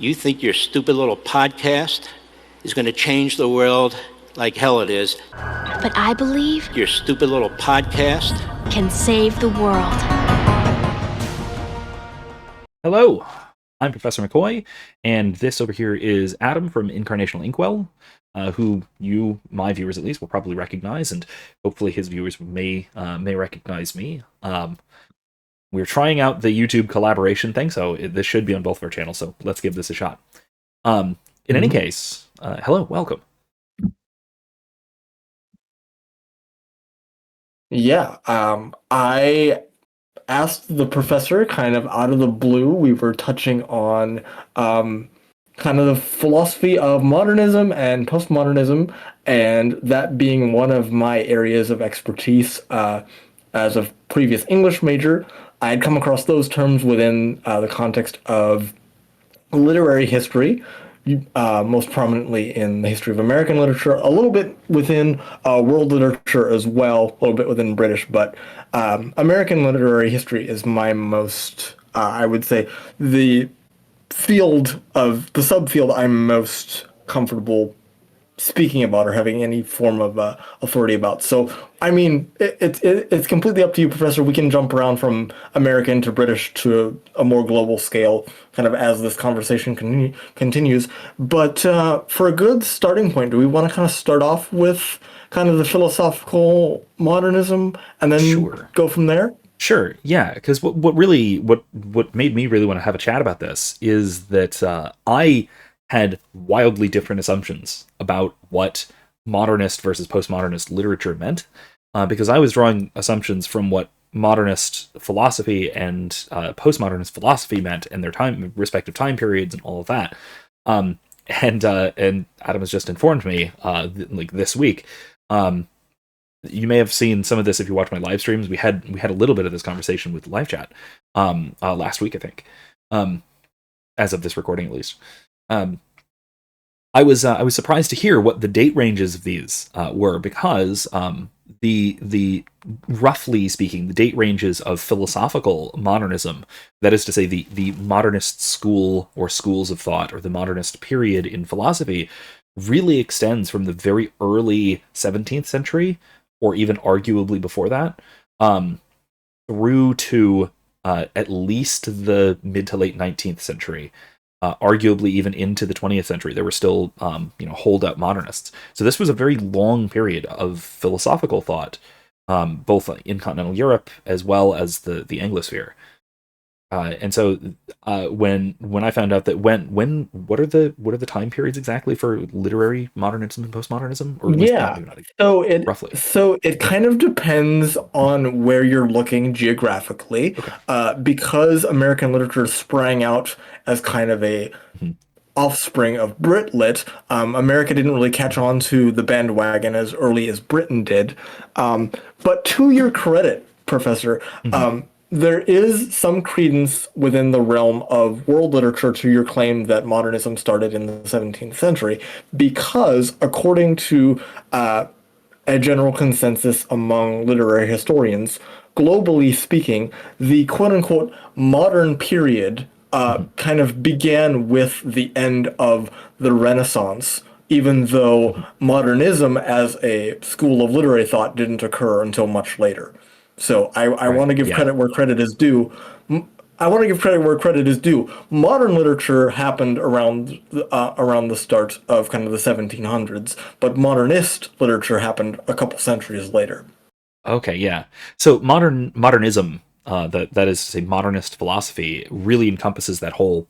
You think your stupid little podcast is going to change the world like hell it is. But I believe Your stupid little podcast can save the world. Hello, I'm Professor McCoy, and this over here is Adam from Incarnational Inkwell, who you, my viewers at least, will probably recognize, and hopefully his viewers may recognize me. We're trying out the YouTube collaboration thing, so this should be on both of our channels, so let's give this a shot. In any case, hello, welcome. Yeah, I asked the professor kind of out of the blue. We were touching on kind of the philosophy of modernism and postmodernism, and that being one of my areas of expertise as a previous English major. I had come across those terms within the context of literary history, most prominently in the history of American literature, a little bit within world literature as well, a little bit within British, but American literary history is my most, I would say, the subfield I'm most comfortable speaking about or having any form of authority about. So, I mean, it's completely up to you, Professor. We can jump around from American to British to a more global scale, kind of as this conversation continues. But for a good starting point, do we want to kind of start off with kind of the philosophical modernism and then go from there? Sure, yeah, because what made me really want to have a chat about this is that I had wildly different assumptions about what modernist versus postmodernist literature meant, because I was drawing assumptions from what modernist philosophy and postmodernist philosophy meant and their respective time periods and all of that. And Adam has just informed me, like this week. You may have seen some of this if you watch my live streams. We had a little bit of this conversation with live chat last week, I think, as of this recording at least. I was surprised to hear what the date ranges of these were, because the roughly speaking, the date ranges of philosophical modernism, that is to say the modernist school or schools of thought or the modernist period in philosophy, really extends from the very early 17th century, or even arguably before that, through to at least the mid to late 19th century. Arguably even into the 20th century, there were still, hold-up modernists. So this was a very long period of philosophical thought, both in continental Europe as well as the Anglosphere. And so when I found out that what are the time periods exactly for literary modernism and postmodernism? Or roughly. So it kind of depends on where you're looking geographically, because American literature sprang out as kind of a offspring of Brit-lit. America didn't really catch on to the bandwagon as early as Britain did. But to your credit, Professor, there is some credence within the realm of world literature to your claim that modernism started in the 17th century, because according to a general consensus among literary historians, globally speaking, the quote-unquote modern period kind of began with the end of the Renaissance, even though modernism as a school of literary thought didn't occur until much later. So I want to give credit where credit is due. Modern literature happened around the start of kind of the 1700s, but modernist literature happened a couple centuries later. Okay, yeah. So modernism, that is to say modernist philosophy, really encompasses that whole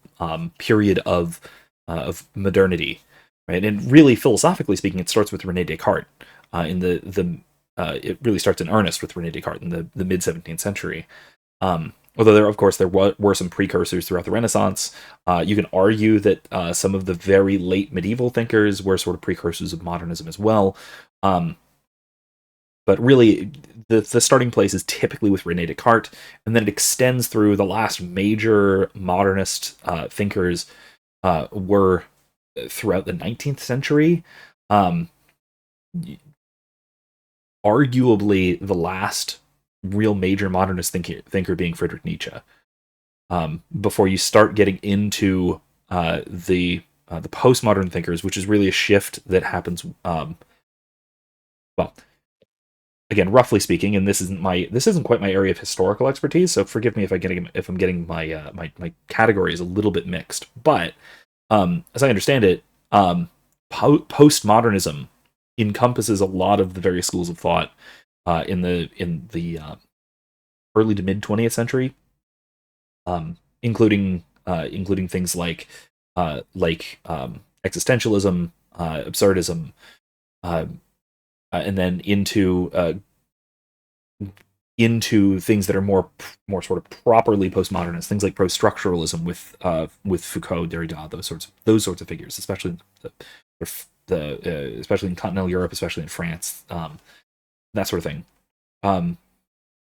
period of modernity, right? And really, philosophically speaking, it starts with René Descartes it really starts in earnest with René Descartes in the mid 17th century. Although there were some precursors throughout the Renaissance. You can argue that some of the very late medieval thinkers were sort of precursors of modernism as well. But really, the starting place is typically with René Descartes, and then it extends through the last major modernist thinkers were throughout the 19th century. Arguably the last real major modernist thinker being Friedrich Nietzsche, before you start getting into the postmodern thinkers, which is really a shift that happens. Well, again, roughly speaking, and this isn't quite my area of historical expertise, so forgive me if I'm getting my my categories a little bit mixed. But as I understand it, postmodernism encompasses a lot of the various schools of thought in the early to mid 20th century, including things like existentialism, absurdism, and then into things that are more sort of properly postmodernist, things like post-structuralism with Foucault, Derrida, those sorts of figures, especially especially in continental Europe, especially in France, that sort of thing.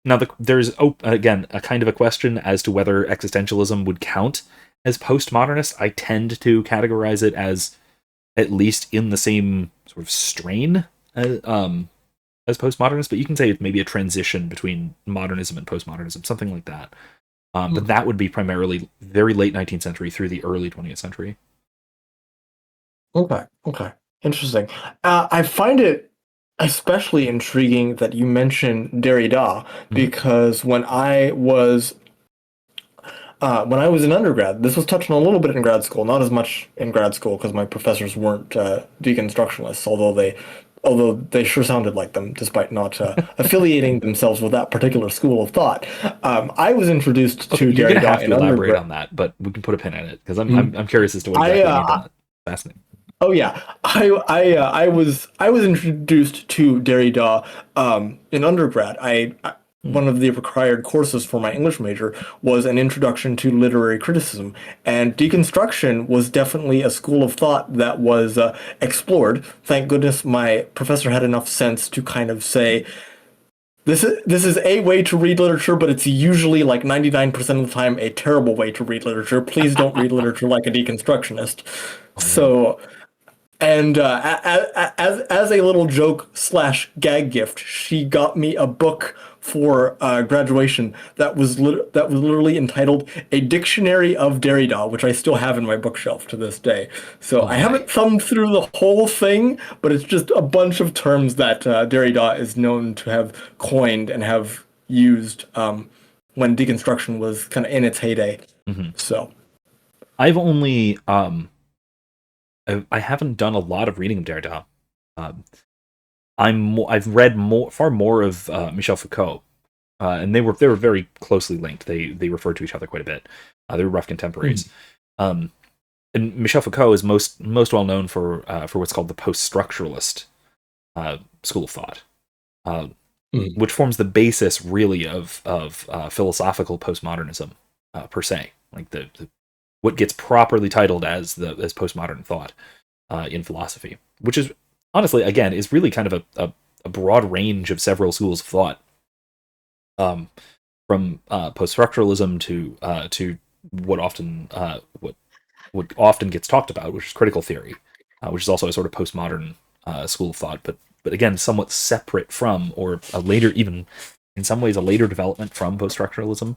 Now there's again a kind of a question as to whether existentialism would count as postmodernist. I tend to categorize it as at least in the same sort of strain as postmodernist, but you can say it's maybe a transition between modernism and postmodernism, something like that. But that would be primarily very late 19th century through the early 20th century. Okay, interesting. I find it especially intriguing that you mentioned Derrida, because when I was in undergrad, this was touched on a little bit in grad school, not as much in grad school because my professors weren't deconstructionists, although they sure sounded like them, despite not affiliating themselves with that particular school of thought. I was introduced to Derrida. You're going to have to elaborate undergrad on that, but we can put a pin in it because I'm curious as to what exactly you mean by that. Fascinating. Oh yeah, I was introduced to Derrida in undergrad. One of the required courses for my English major was an introduction to literary criticism, and deconstruction was definitely a school of thought that was explored. Thank goodness my professor had enough sense to kind of say, this is a way to read literature, but it's usually like 99% of the time a terrible way to read literature. Please don't read literature like a deconstructionist. So. And as a little joke / gag gift, she got me a book for graduation that was literally entitled "A Dictionary of Derrida," which I still have in my bookshelf to this day. So I haven't thumbed through the whole thing, but it's just a bunch of terms that Derrida is known to have coined and have used when deconstruction was kind of in its heyday. So I've only I haven't done a lot of reading of Derrida. I've read far more of Michel Foucault, and they were very closely linked. They referred to each other quite a bit. They were rough contemporaries. And Michel Foucault is most well known for what's called the post-structuralist school of thought, which forms the basis really of philosophical postmodernism per se, like the what gets properly titled as postmodern thought in philosophy, which is honestly, again, is really kind of a broad range of several schools of thought, from post-structuralism to what often gets talked about, which is critical theory, which is also a sort of postmodern school of thought, but again, somewhat separate from, or a later, even in some ways, a later development from post-structuralism.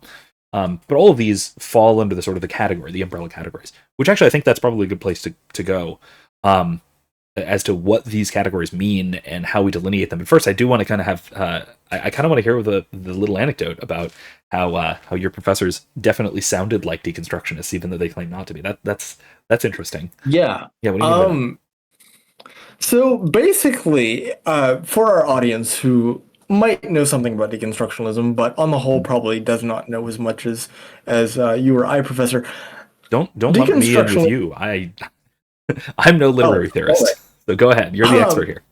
But all of these fall under the sort of the umbrella categories, which actually I think that's probably a good place to go as to what these categories mean and how we delineate them. But first, I do want to kind of have I kind of want to hear the little anecdote about how your professors definitely sounded like deconstructionists, even though they claim not to be. That's interesting. Yeah. Yeah. What do you mean by that? So basically, for our audience who might know something about deconstructionism, but on the whole probably does not know as much as you or I, Professor. Don't lump me in with you. I'm no literary theorist. Right. So go ahead. You're the expert here.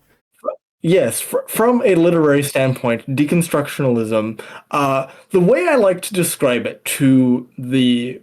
Yes, from a literary standpoint, deconstructionism, the way I like to describe it to the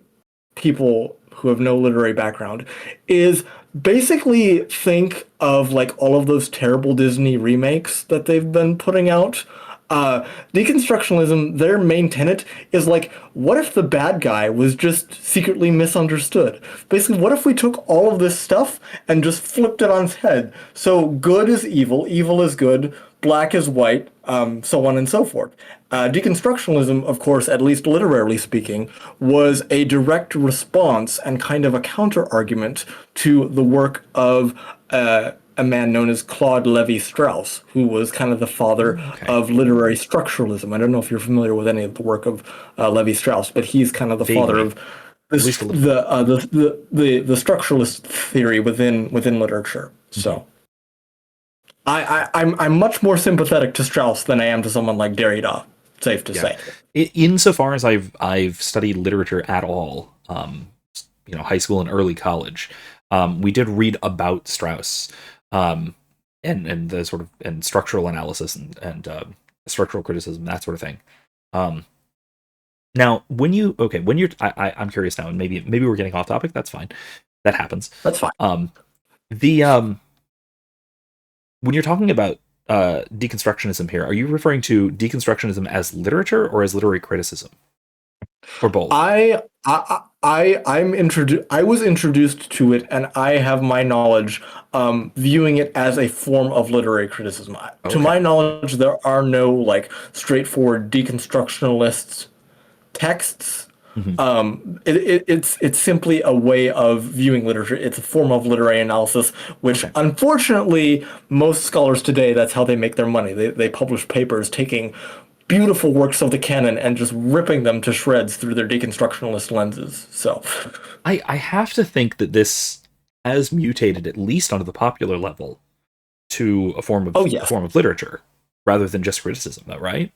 people who have no literary background is basically think of like all of those terrible Disney remakes that they've been putting out. Deconstructionism, their main tenet is like, what if the bad guy was just secretly misunderstood? Basically, what if we took all of this stuff and just flipped it on its head? So good is evil, evil is good, black is white, so on and so forth. Deconstructionalism, of course, at least literarily speaking, was a direct response and kind of a counter argument to the work of a man known as Claude Lévi-Strauss, who was kind of the father of literary structuralism. I don't know if you're familiar with any of the work of Lévi-Strauss, but he's kind of the father of this, the structuralist theory within literature. So. I'm much more sympathetic to Strauss than I am to someone like Derrida. Safe to say. Insofar as I've studied literature at all, high school and early college, we did read about Strauss, and the sort of and structural analysis and structural criticism, that sort of thing. Now, I'm curious now, and maybe we're getting off topic. That's fine. That happens. That's fine. When you're talking about deconstructionism here, are you referring to deconstructionism as literature or as literary criticism, or both? I was introduced to it, and I have my knowledge viewing it as a form of literary criticism. Okay. To my knowledge, there are no like straightforward deconstructionalist texts. Mm-hmm. It's simply a way of viewing literature. It's a form of literary analysis, which unfortunately most scholars today, that's how they make their money. They publish papers taking beautiful works of the canon and just ripping them to shreds through their deconstructionalist lenses. So I have to think that this has mutated, at least on the popular level, to a form of literature rather than just criticism, though, right?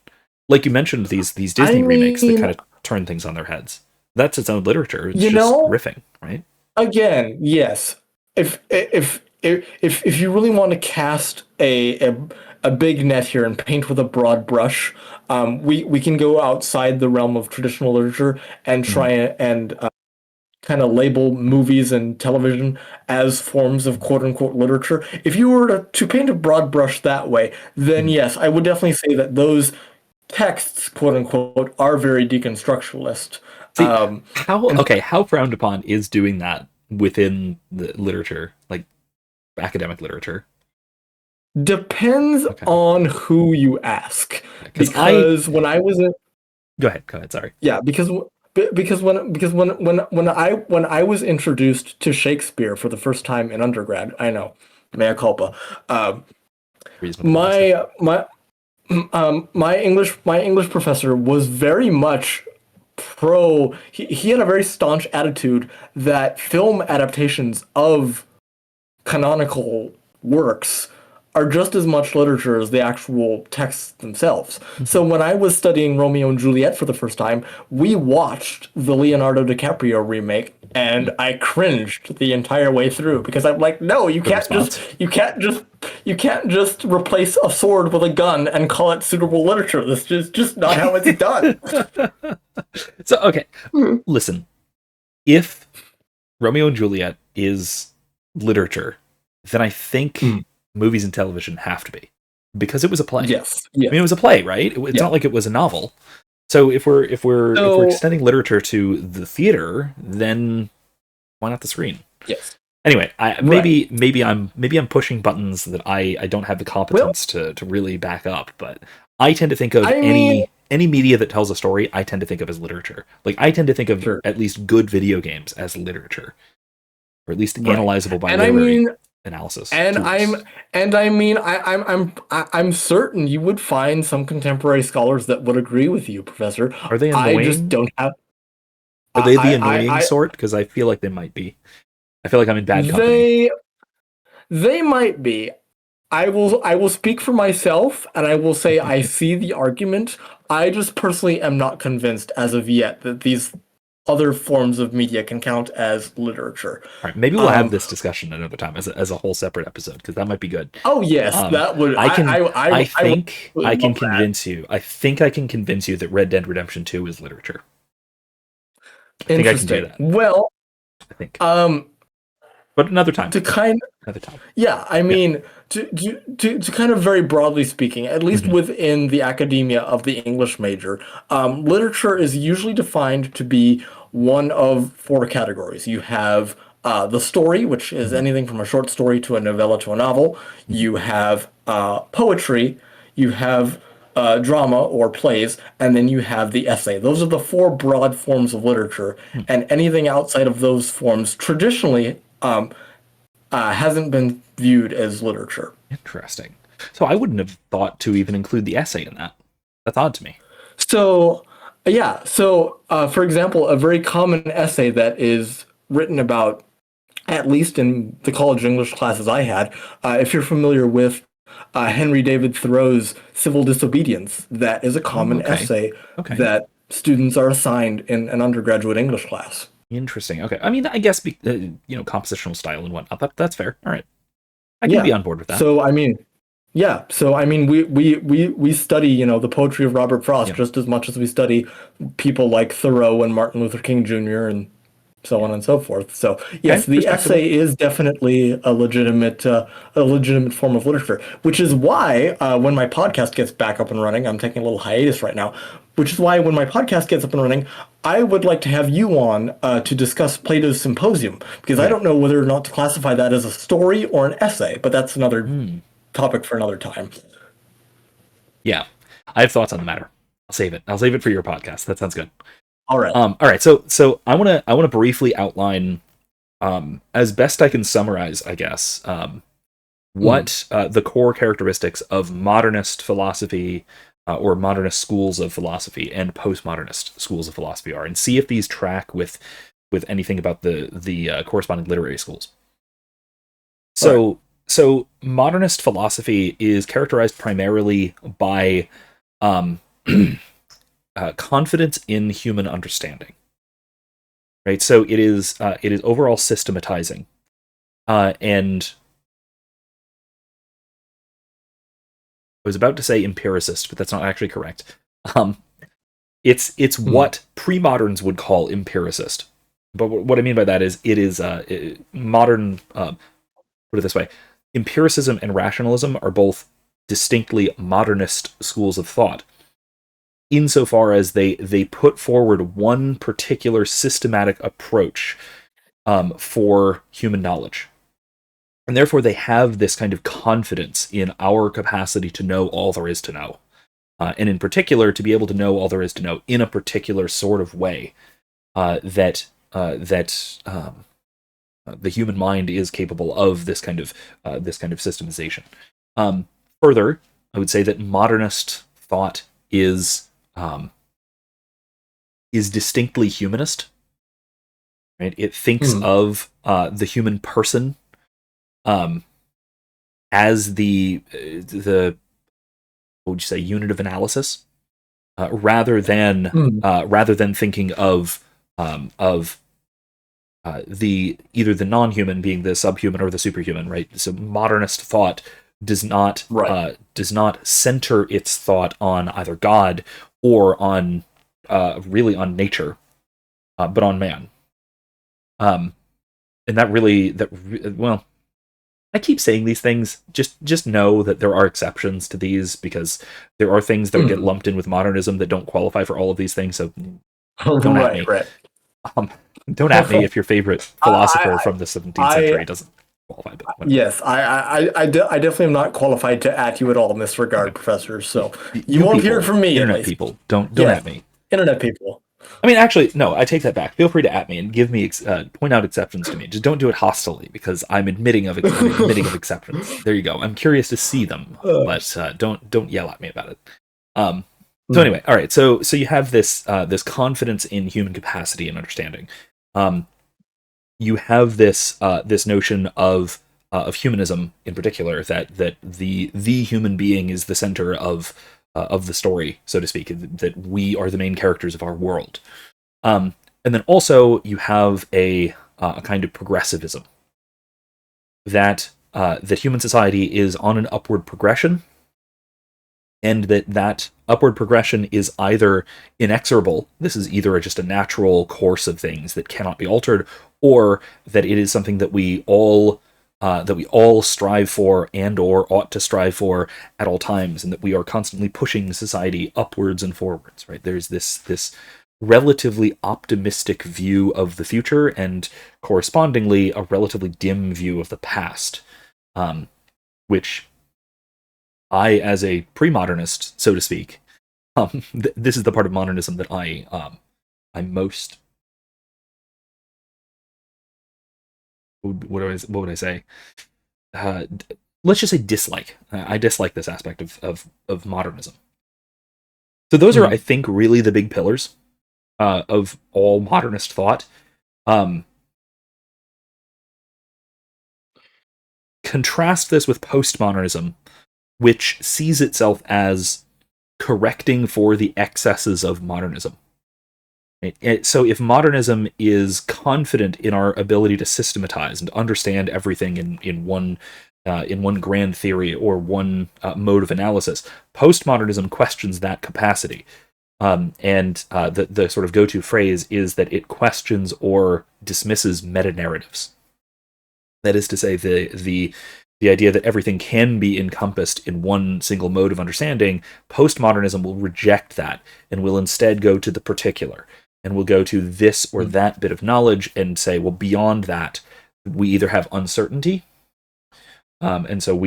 Like you mentioned, these Disney remakes that kind of turn things on their heads. That's its own literature. It's just riffing, right? Again, yes. If you really want to cast a big net here and paint with a broad brush, we can go outside the realm of traditional literature and try and kind of label movies and television as forms of quote-unquote literature. If you were to paint a broad brush that way, then yes, I would definitely say that those texts, quote unquote, are very deconstructionalist. See, how frowned upon is doing that within the literature, like academic literature? Depends on who you ask. Because when I was go ahead. Sorry. Yeah, because when I was introduced to Shakespeare for the first time in undergrad, I know, mea culpa. My English professor was very much pro. He had a very staunch attitude that film adaptations of canonical works are just as much literature as the actual texts themselves. Mm-hmm. So when I was studying Romeo and Juliet for the first time, we watched the Leonardo DiCaprio remake, and I cringed the entire way through because I'm like, no, you can't just replace a sword with a gun and call it suitable literature. This is just not how it's done. So listen, if Romeo and Juliet is literature, then I think movies and television have to be, because it was a play. Yes. I mean, it was a play, right? It's not like it was a novel. So if we're extending literature to the theater, then why not the screen? Yes. Anyway, maybe I'm pushing buttons that I don't have the competence to really back up, but I tend to think of any media that tells a story, I tend to think of as literature. Like I tend to think of at least good video games as literature, or at least analyzable by literary analysis. And I'm certain you would find some contemporary scholars that would agree with you, Professor. Are they annoying? I just don't have. Are they the annoying sort? Because I feel like they might be. I feel like I'm in bad company. They might be. I will speak for myself, and I will say I see the argument. I just personally am not convinced as of yet that these other forms of media can count as literature. All right, maybe we'll have this discussion another time as a whole separate episode, because that might be good. Oh yes, that would. I think I can convince you. I think I can convince you that Red Dead Redemption 2 is literature. I think I can do that. Well, I think. But another time. Another time. Yeah, I mean, to kind of very broadly speaking, at least within the academia of the English major, literature is usually defined to be one of four categories. You have the story, which is anything from a short story to a novella to a novel. You have poetry, you have drama or plays, and then you have the essay. Those are the four broad forms of literature, and anything outside of those forms traditionally hasn't been viewed as literature. Interesting. So I wouldn't have thought to even include the essay in that. That's odd to me. So, yeah. So, for example, a very common essay that is written about, at least in the college English classes I had, if you're familiar with Henry David Thoreau's Civil Disobedience, that is a common essay that students are assigned in an undergraduate English class. Interesting. Okay. I mean, I guess, compositional style and whatnot. That's fair. All right. I can be on board with that. So, I mean, we study, the poetry of Robert Frost just as much as we study people like Thoreau and Martin Luther King Jr. and so on and so forth. So yes, the essay is definitely a legitimate form of literature, which is why when my podcast gets back up and running, I'm taking a little hiatus right now, which is why when my podcast gets up and running, I would like to have you on to discuss Plato's Symposium, because I don't know whether or not to classify that as a story or an essay, but that's another topic for another time. Yeah, I have thoughts on the matter. I'll save it for your podcast. That sounds good. All right. All right. So I want to briefly outline, as best I can summarize, I guess, what the core characteristics of modernist philosophy or modernist schools of philosophy and postmodernist schools of philosophy are, and see if these track with anything about the corresponding literary schools. So modernist philosophy is characterized primarily by confidence in human understanding, right? So it is overall systematizing, and I was about to say empiricist, but that's not actually correct. It's what pre-moderns would call empiricist, but what I mean by that is it is modern. Put it this way: empiricism and rationalism are both distinctly modernist schools of thought, insofar as they put forward one particular systematic approach for human knowledge. And therefore they have this kind of confidence in our capacity to know all there is to know. And in particular, to be able to know all there is to know in a particular sort of way that the human mind is capable of this kind of systemization. Further, I would say that modernist thought is distinctly humanist, right? It thinks of the human person as the what would you say, unit of analysis, rather than thinking of the either the non-human being the subhuman or the superhuman, right? So modernist thought does not center its thought on either God or on really on nature, but on man. And well, I keep saying these things. Just know that there are exceptions to these, because there are things that get lumped in with modernism that don't qualify for all of these things. So don't at me. Right. Don't at me if your favorite philosopher from the 17th century doesn't qualify. But yes, I definitely am not qualified to at you at all in this regard, Professor. So you won't hear it from me. Internet people, don't at me. Internet people. I mean, actually, no, I take that back. Feel free to at me and give me point out exceptions to me. Just don't do it hostilely, because I'm admitting of exceptions. There you go. I'm curious to see them, but don't yell at me about it. So anyway, all right. So you have this confidence in human capacity and understanding. You have this notion of humanism in particular, that the human being is the center of the story, so to speak, that we are the main characters of our world. And then also you have a kind of progressivism, that human society is on an upward progression, and that upward progression is either inexorable. This is either just a natural course of things that cannot be altered, or that it is something that we all strive for and or ought to strive for at all times, and that we are constantly pushing society upwards and forwards, right? There's this relatively optimistic view of the future, and correspondingly a relatively dim view of the past, which I, as a pre-modernist, so to speak, this is the part of modernism that I'm most, what would I say? Let's just say dislike. I dislike this aspect of modernism. So those are, I think, really the big pillars of all modernist thought. Contrast this with postmodernism, which sees itself as correcting for the excesses of modernism. So if modernism is confident in our ability to systematize and understand everything in one grand theory or one mode of analysis, postmodernism questions that capacity. And the sort of go-to phrase is that it questions or dismisses meta-narratives. That is to say, the idea that everything can be encompassed in one single mode of understanding. Postmodernism will reject that and will instead go to the particular, and will go to this or that bit of knowledge and say, well, beyond that, we either have uncertainty, and so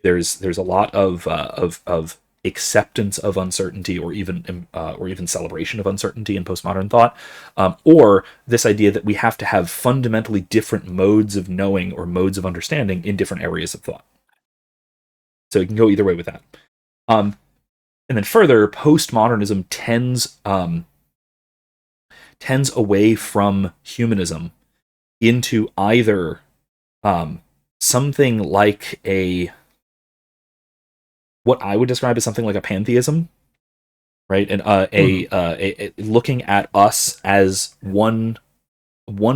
there's a lot of acceptance of uncertainty, or even celebration of uncertainty in postmodern thought, or this idea that we have to have fundamentally different modes of knowing or modes of understanding in different areas of thought. So you can go either way with that. And then further, postmodernism tends away from humanism into either something like what I would describe as something like a pantheism, right? And a looking at us as one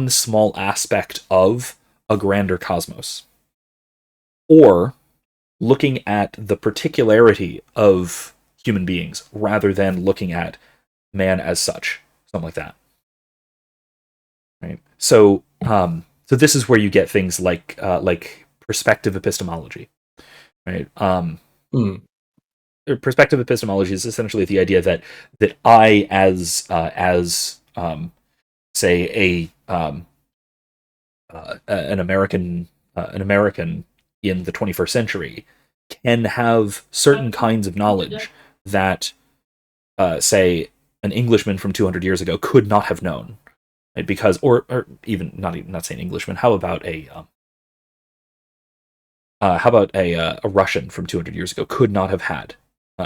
small aspect of a grander cosmos, or looking at the particularity of human beings rather than looking at man as such, something like that. Right. So this is where you get things like perspective epistemology, right? Perspective epistemology is essentially the idea that I, as say an American in the 21st century, can have certain kinds of knowledge that say an Englishman from 200 years ago could not have known. Right? Because, or even not saying Englishman. How about a Russian from 200 years ago could not have had,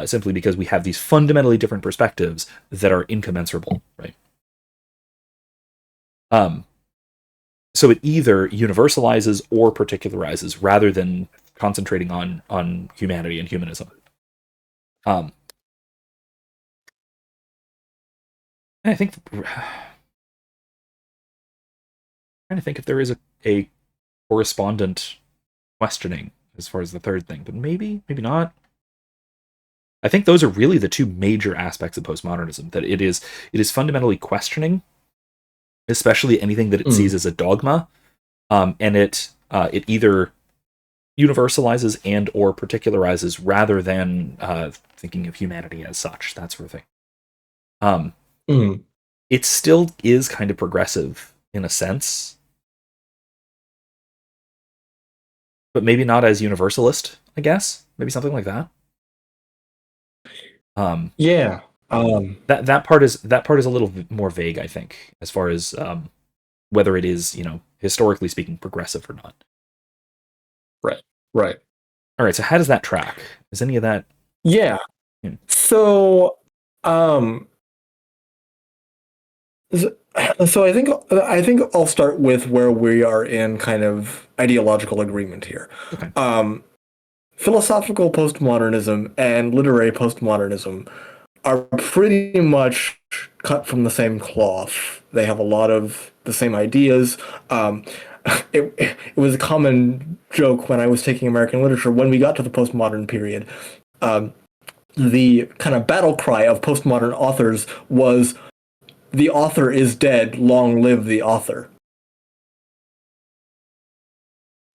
simply because we have these fundamentally different perspectives that are incommensurable, right? So it either universalizes or particularizes rather than concentrating on humanity and humanism. And I think, trying to think if there is a correspondent questioning as far as the third thing, but maybe not. I think those are really the two major aspects of postmodernism, that it is fundamentally questioning, especially anything that it sees as a dogma, and it either universalizes and or particularizes rather than thinking of humanity as such, that sort of thing. It still is kind of progressive in a sense, but maybe not as universalist, I guess. Maybe something like that. Yeah. That part is a little more vague, I think, as far as whether it is, historically speaking, progressive or not. Right. All right. So how does that track? Is any of that? Yeah. So, so I think I'll start with where we are in kind of ideological agreement here. Okay. Philosophical postmodernism and literary postmodernism are pretty much cut from the same cloth. They have a lot of the same ideas. It was a common joke when I was taking American literature, when we got to the postmodern period. The kind of battle cry of postmodern authors was, "The author is dead, long live the author."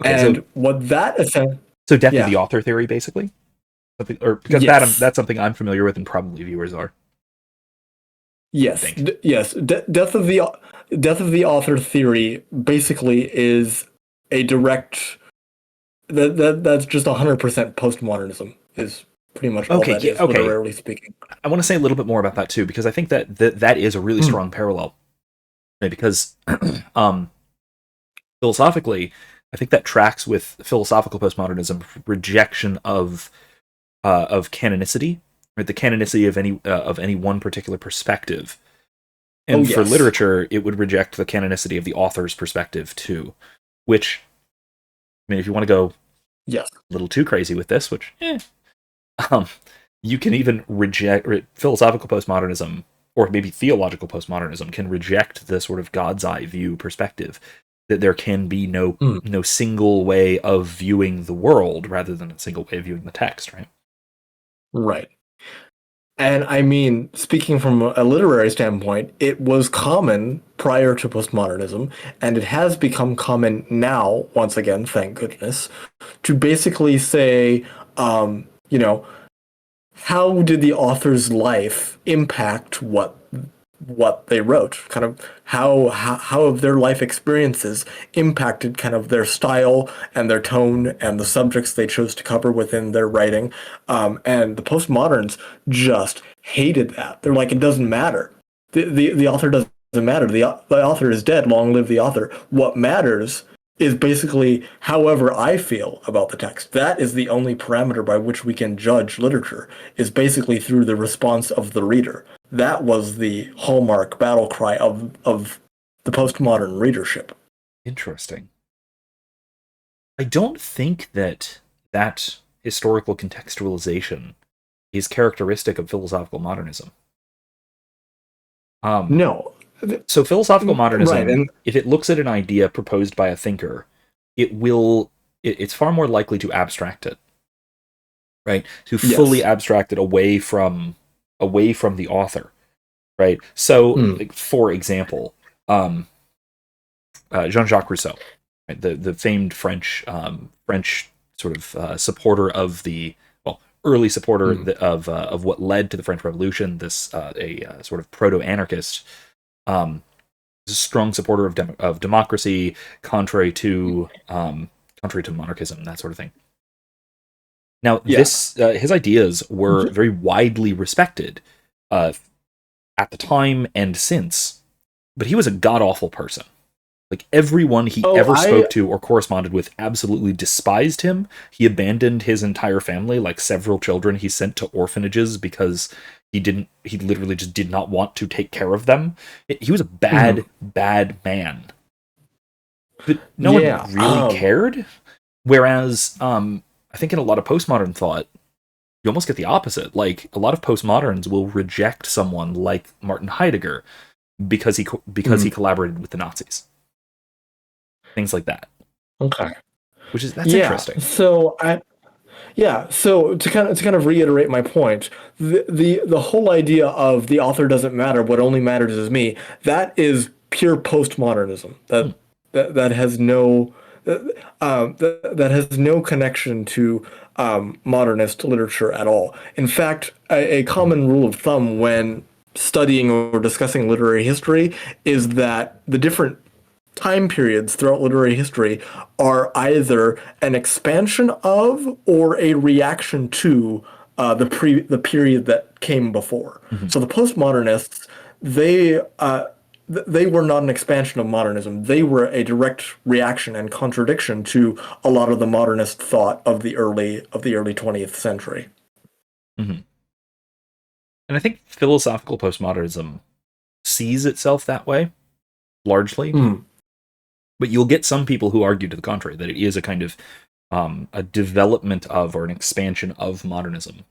Okay, and what that essentially... So death of the author theory, basically? Because yes. that's something I'm familiar with and probably viewers are. Yes, yes. Death of the author theory basically is a direct... That's just 100% postmodernism, is pretty much all that is, literally speaking. I want to say a little bit more about that too, because I think that is a really strong parallel. Right? Because philosophically, I think that tracks with philosophical postmodernism rejection of canonicity, right? The canonicity of any one particular perspective. And for literature, it would reject the canonicity of the author's perspective too, which, I mean, if you want to go a little too crazy with this, which, you can even reject philosophical postmodernism, or maybe theological postmodernism can reject the sort of God's eye view perspective, that there can be no single way of viewing the world rather than a single way of viewing the text, right? Right. And I mean, speaking from a literary standpoint, it was common prior to postmodernism, and it has become common now, once again, thank goodness, to basically say, you know, how did the author's life impact what they wrote? Kind of how have their life experiences impacted kind of their style and their tone and the subjects they chose to cover within their writing. And the postmoderns just hated that. They're like, it doesn't matter. The author doesn't matter. The author is dead. Long live the author. What matters is basically however I feel about the text. That is the only parameter by which we can judge literature, is basically through the response of the reader. That was the hallmark battle cry of the postmodern readership. Interesting. I don't think that historical contextualization is characteristic of philosophical modernism. No. So philosophical modernism, if it looks at an idea proposed by a thinker, it's far more likely to abstract it, right? To fully abstract it away from the author, right? So, like, for example, Jean-Jacques Rousseau, right? The famed French sort of supporter of early supporter of what led to the French Revolution. This a sort of proto-anarchist. A strong supporter of democracy, contrary to monarchism, that sort of thing. Now, his ideas were very widely respected at the time and since, but he was a god-awful person. Like, everyone he ever spoke to or corresponded with absolutely despised him. He abandoned his entire family, like several children he sent to orphanages because he literally just did not want to take care of them. He was a bad man. But no one really cared. Whereas, I think in a lot of postmodern thought, you almost get the opposite. Like, a lot of postmoderns will reject someone like Martin Heidegger because he collaborated with the Nazis. Things like that. Okay. That's interesting. So to kind of reiterate my point, the whole idea of the author doesn't matter, what only matters is me, that is pure postmodernism. That has no that has no connection to modernist literature at all. In fact, a common rule of thumb when studying or discussing literary history is that the different time periods throughout literary history are either an expansion of or a reaction to the period that came before. So the postmodernists, they were not an expansion of modernism. They were a direct reaction and contradiction to a lot of the modernist thought of the early 20th century. Mm-hmm. And I think philosophical postmodernism sees itself that way, largely. But you'll get some people who argue to the contrary, that it is a kind of a development of or an expansion of modernism.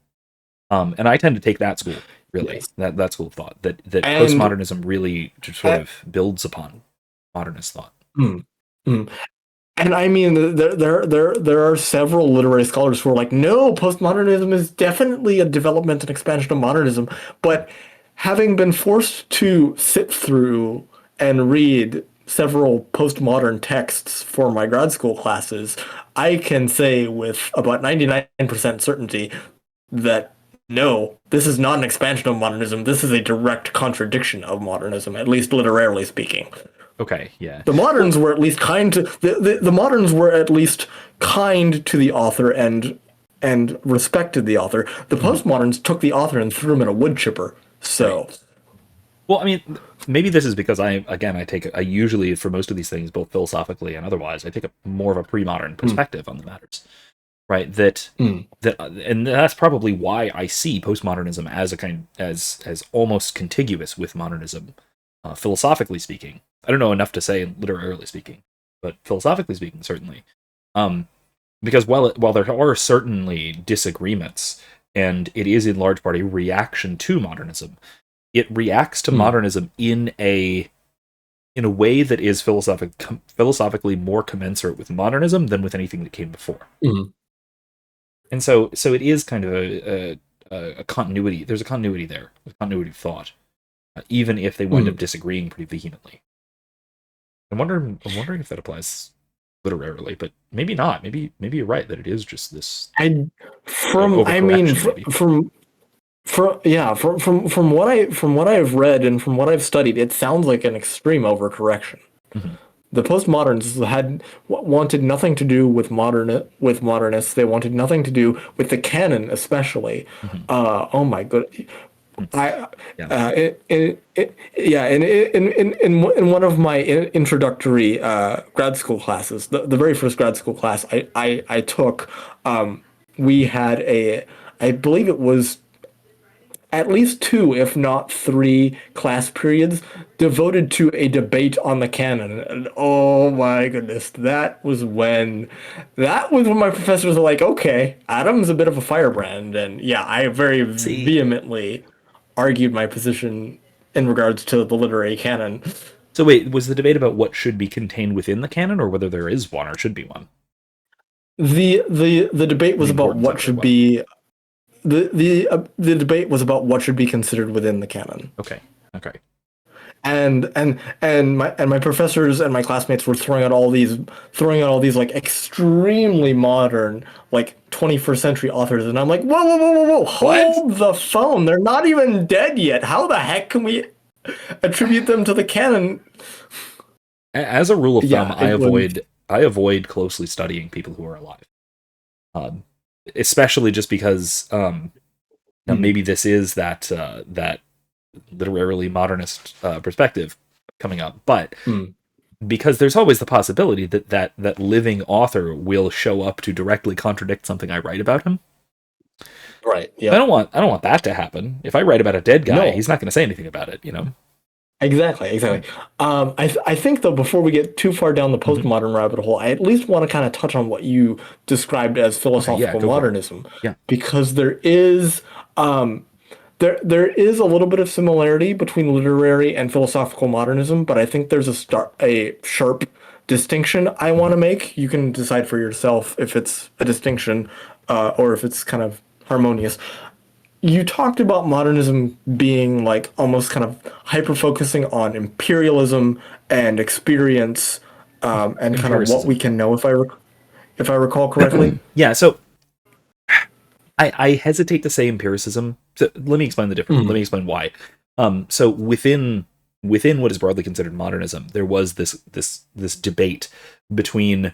And I tend to take that school, really, that school of thought, that postmodernism really just sort of builds upon modernist thought. And I mean, there are several literary scholars who are like, no, postmodernism is definitely a development and expansion of modernism. But having been forced to sit through and read several postmodern texts for my grad school classes, I can say with about 99% certainty that no, this is not an expansion of modernism. This is a direct contradiction of modernism, at least literarily speaking. Okay, yeah. The moderns were at least kind to the moderns were at least kind to the author and and respected the author. The postmoderns took the author and threw him in a wood chipper. So, Right. Well, I mean, maybe this is because I usually, for most of these things, both philosophically and otherwise, I take a more of a pre-modern perspective on the matters, right? And that's probably why I see postmodernism as as almost contiguous with modernism, philosophically speaking. I don't know enough to say literarily speaking, but philosophically speaking, certainly. Because while there are certainly disagreements, and it is in large part a reaction to modernism, it reacts to modernism in a way that is philosophically more commensurate with modernism than with anything that came before. And so it is kind of a continuity. There's a continuity there, a continuity of thought, even if they wind up disagreeing pretty vehemently. I'm wondering if that applies literarily, but maybe not. Maybe you're right that it is just this. From what I've read and from what I've studied, it sounds like an extreme overcorrection. The postmoderns wanted nothing to do with modernists. They wanted nothing to do with the canon, especially. Oh my god. In one of my introductory grad school classes, the very first grad school class I took, we had I believe it was at least 2, if not 3 class periods devoted to a debate on the canon. And oh my goodness, that was when my professors were like, okay, Adam's a bit of a firebrand. And yeah, I very vehemently argued my position in regards to the literary canon. So wait, was the debate about what should be contained within the canon, or whether there is one or should be one? The debate was about what should be the debate was about what should be considered within the canon. Okay. And my professors and my classmates were throwing out all these like extremely modern, like 21st century authors, and I'm like, whoa, hold the phone! They're not even dead yet. How the heck can we attribute them to the canon? As a rule of thumb, I avoid closely studying people who are alive. Especially just because maybe this is that literarily modernist perspective coming up, but because there's always the possibility that living author will show up to directly contradict something I write about him. Right. Yeah. I don't want that to happen. If I write about a dead guy, he's not going to say anything about it, Exactly. I think, though, before we get too far down the postmodern rabbit hole, I at least want to kind of touch on what you described as philosophical modernism. Yeah. Because there is there is a little bit of similarity between literary and philosophical modernism, but I think there's a sharp distinction I want to make. You can decide for yourself if it's a distinction or if it's kind of harmonious. You talked about modernism being like almost kind of hyper-focusing on imperialism and experience and kind of what we can know, if I recall correctly. Yeah, so I hesitate to say empiricism. So let me explain the difference. Let me explain why. So within what is broadly considered modernism, there was this debate between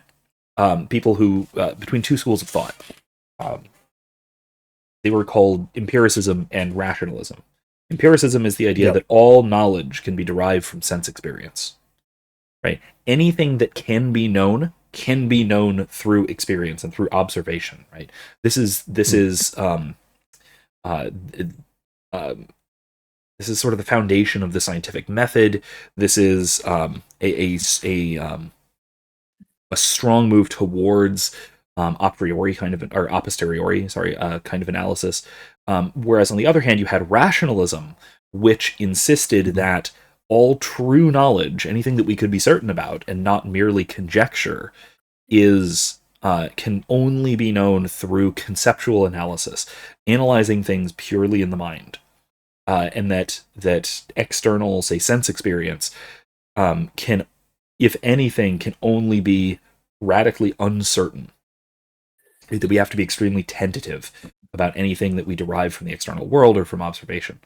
people who between 2 schools of thought. They were called empiricism and rationalism. Empiricism is the idea that all knowledge can be derived from sense experience. Right? Anything that can be known through experience and through observation. Right? This is sort of the foundation of the scientific method. This is a strong move towards a posteriori kind of analysis. Whereas on the other hand, you had rationalism, which insisted that all true knowledge, anything that we could be certain about and not merely conjecture, can only be known through conceptual analysis, analyzing things purely in the mind, and that external, say, sense experience can, if anything, can only be radically uncertain. That we have to be extremely tentative about anything that we derive from the external world or from observation.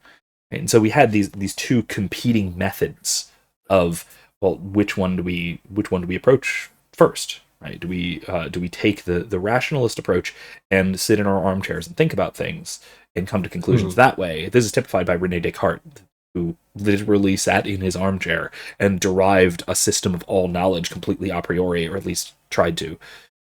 And so we had these 2 competing methods of, well, which one do we approach first, right? Do we take the rationalist approach and sit in our armchairs and think about things and come to conclusions that way? This is typified by Rene Descartes, who literally sat in his armchair and derived a system of all knowledge completely a priori, or at least tried to.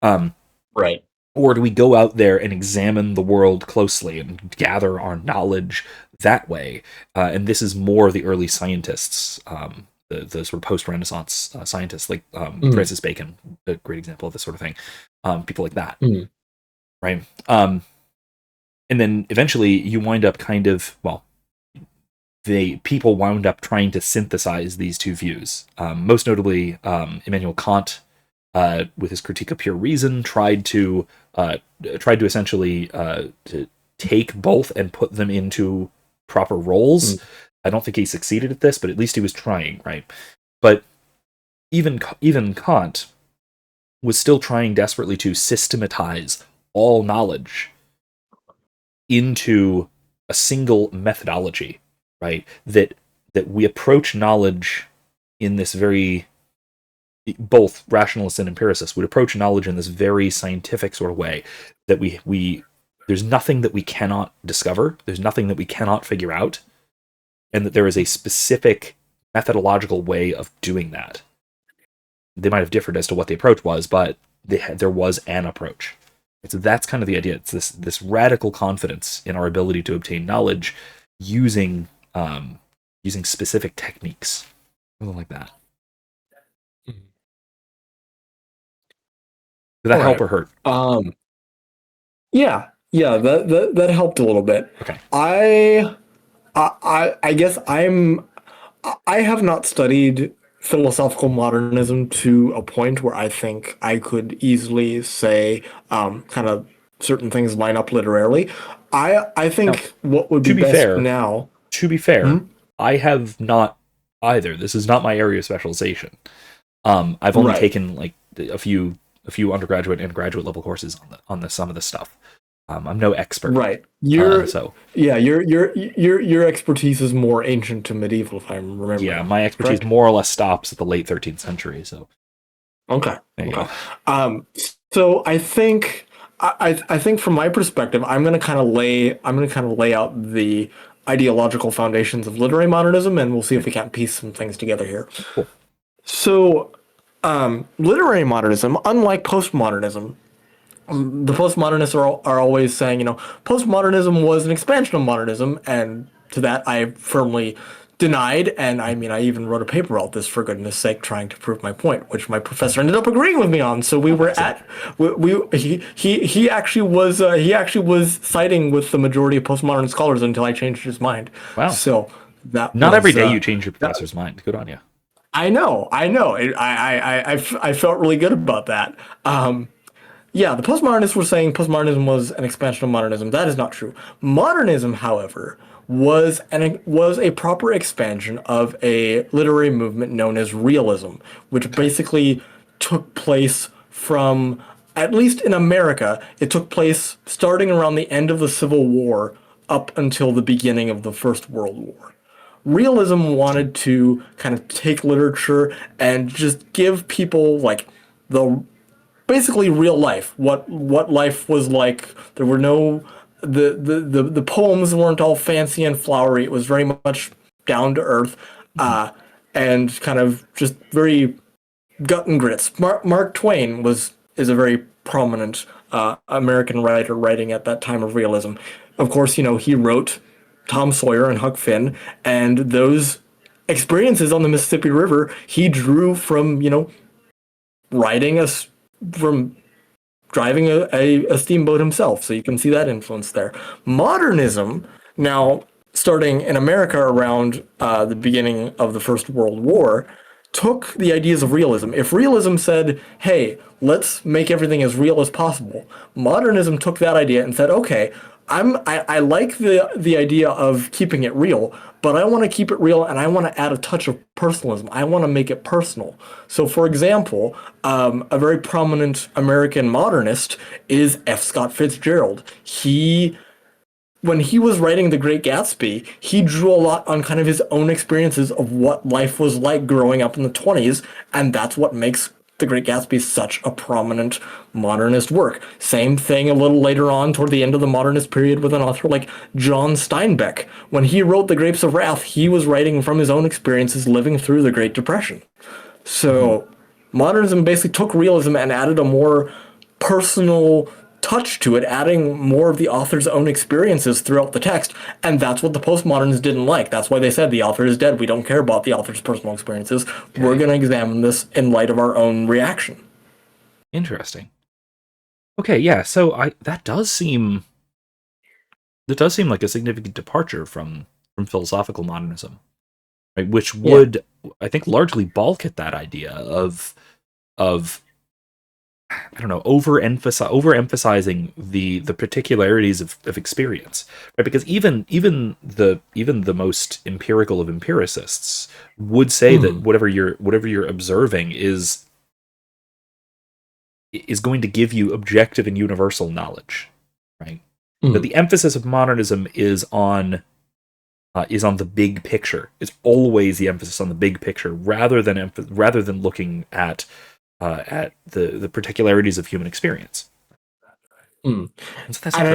Right. Or do we go out there and examine the world closely and gather our knowledge that way? And this is more the early scientists, the sort of post-Renaissance scientists, like Francis Bacon, a great example of this sort of thing. People like that, right? And then eventually you wind up people wound up trying to synthesize these two views. Most notably, Immanuel Kant, with his Critique of Pure Reason, tried to essentially to take both and put them into proper roles. I don't think he succeeded at this, but at least he was trying, right? But even Kant was still trying desperately to systematize all knowledge into a single methodology, right? That we approach knowledge in this very, both rationalists and empiricists would approach knowledge in this very scientific sort of way, that we there's nothing that we cannot discover, there's nothing that we cannot figure out, and that there is a specific methodological way of doing that. They might have differed as to what the approach was, but there was an approach. So that's kind of the idea. It's this radical confidence in our ability to obtain knowledge using specific techniques, something like that. Did that help or hurt? Yeah, that helped a little bit. Okay. I guess I have not studied philosophical modernism to a point where I think I could easily say kind of certain things line up literarily. I think what would be best now. To be fair, I have not either. This is not my area of specialization. I've only taken like a few undergraduate and graduate level courses on some of this stuff. I'm no expert. Right. Your expertise is more ancient to medieval, if I'm remembering. Yeah, my expertise more or less stops at the late 13th century. So. Okay. So I think from my perspective, I'm going to kind of lay out the ideological foundations of literary modernism, and we'll see if we can't piece some things together here. Cool. So, literary modernism, unlike postmodernism, the postmodernists are always saying, postmodernism was an expansion of modernism, and to that I firmly denied. And I mean, I even wrote a paper about this, for goodness sake, trying to prove my point, which my professor ended up agreeing with me on. So we were he actually was siding with the majority of postmodern scholars until I changed his mind. Wow. So that not every day you change your professor's mind. Good on you. I know. I felt really good about that. Yeah, the postmodernists were saying postmodernism was an expansion of modernism. That is not true. Modernism, however, was a proper expansion of a literary movement known as realism, which basically took place from, at least in America, it took place starting around the end of the Civil War up until the beginning of the First World War. Realism wanted to kind of take literature and just give people like basically real life, what life was like. There were no the poems weren't all fancy and flowery. It was very much down to earth, and kind of just very gut and grits. Mark Twain is a very prominent American writer writing at that time of realism. Of course, he wrote Tom Sawyer and Huck Finn, and those experiences on the Mississippi River he drew from from driving a steamboat himself. So you can see that influence there. Modernism, now starting in America around the beginning of the First World War, took the ideas of realism. If realism said, hey, let's make everything as real as possible, modernism took that idea and said, okay, I like the idea of keeping it real, but I want to keep it real and I want to add a touch of personalism. I want to make it personal. So, for example, a very prominent American modernist is F. Scott Fitzgerald. When he was writing The Great Gatsby, he drew a lot on kind of his own experiences of what life was like growing up in the 1920s, and that's what makes The Great Gatsby is such a prominent modernist work. Same thing a little later on toward the end of the modernist period with an author like John Steinbeck. When he wrote The Grapes of Wrath, he was writing from his own experiences living through the Great Depression. So modernism basically took realism and added a more personal touch to it, adding more of the author's own experiences throughout the text, and that's what the postmoderns didn't like. That's why they said the author is dead. We don't care about the author's personal experiences. Okay. We're going to examine this in light of our own reaction. Interesting. Okay, yeah, so that does seem like a significant departure from philosophical modernism, right? Which would, I think, largely balk at that idea of I don't know, overemphasizing the particularities of experience, right? Because even the most empirical of empiricists would say that whatever you're observing is going to give you objective and universal knowledge, right? But the emphasis of modernism is on the big picture. It's always the emphasis on the big picture rather than looking at the particularities of human experience. So and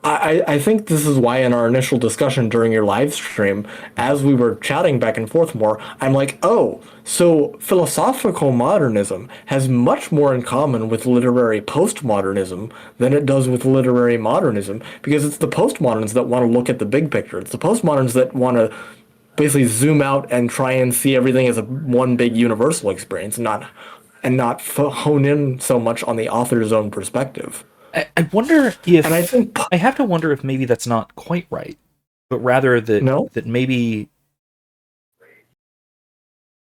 I think this is why in our initial discussion during your live stream, as we were chatting back and forth more, I'm like, oh, so philosophical modernism has much more in common with literary postmodernism than it does with literary modernism, because it's the postmoderns that want to look at the big picture. It's the postmoderns that want to basically zoom out and try and see everything as one big universal experience, and not hone in so much on the author's own perspective. I wonder if, and I have to wonder if maybe that's not quite right, but rather that maybe.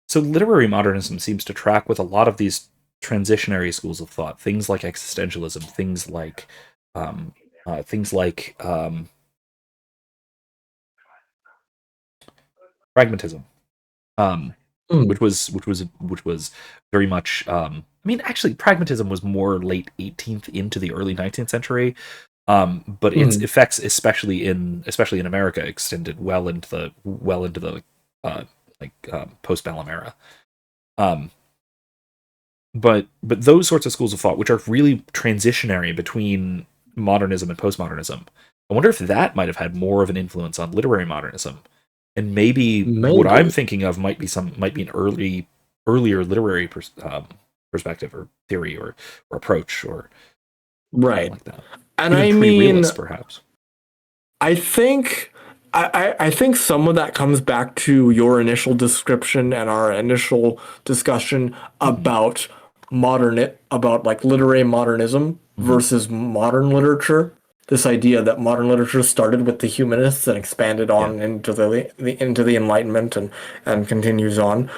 So literary modernism seems to track with a lot of these transitionary schools of thought, things like existentialism, things like pragmatism, which was very much. I mean, actually, pragmatism was more late 18th into the early 19th century, but its effects, especially in America, extended well into the postbellum era. But those sorts of schools of thought, which are really transitionary between modernism and postmodernism, I wonder if that might have had more of an influence on literary modernism. And maybe what I'm thinking of might be an earlier literary perspective or theory or approach or right like that. And even I mean, perhaps. I think some of that comes back to your initial description and our initial discussion about like literary modernism versus modern literature. This idea that modern literature started with the humanists and expanded on into the Enlightenment and continues on.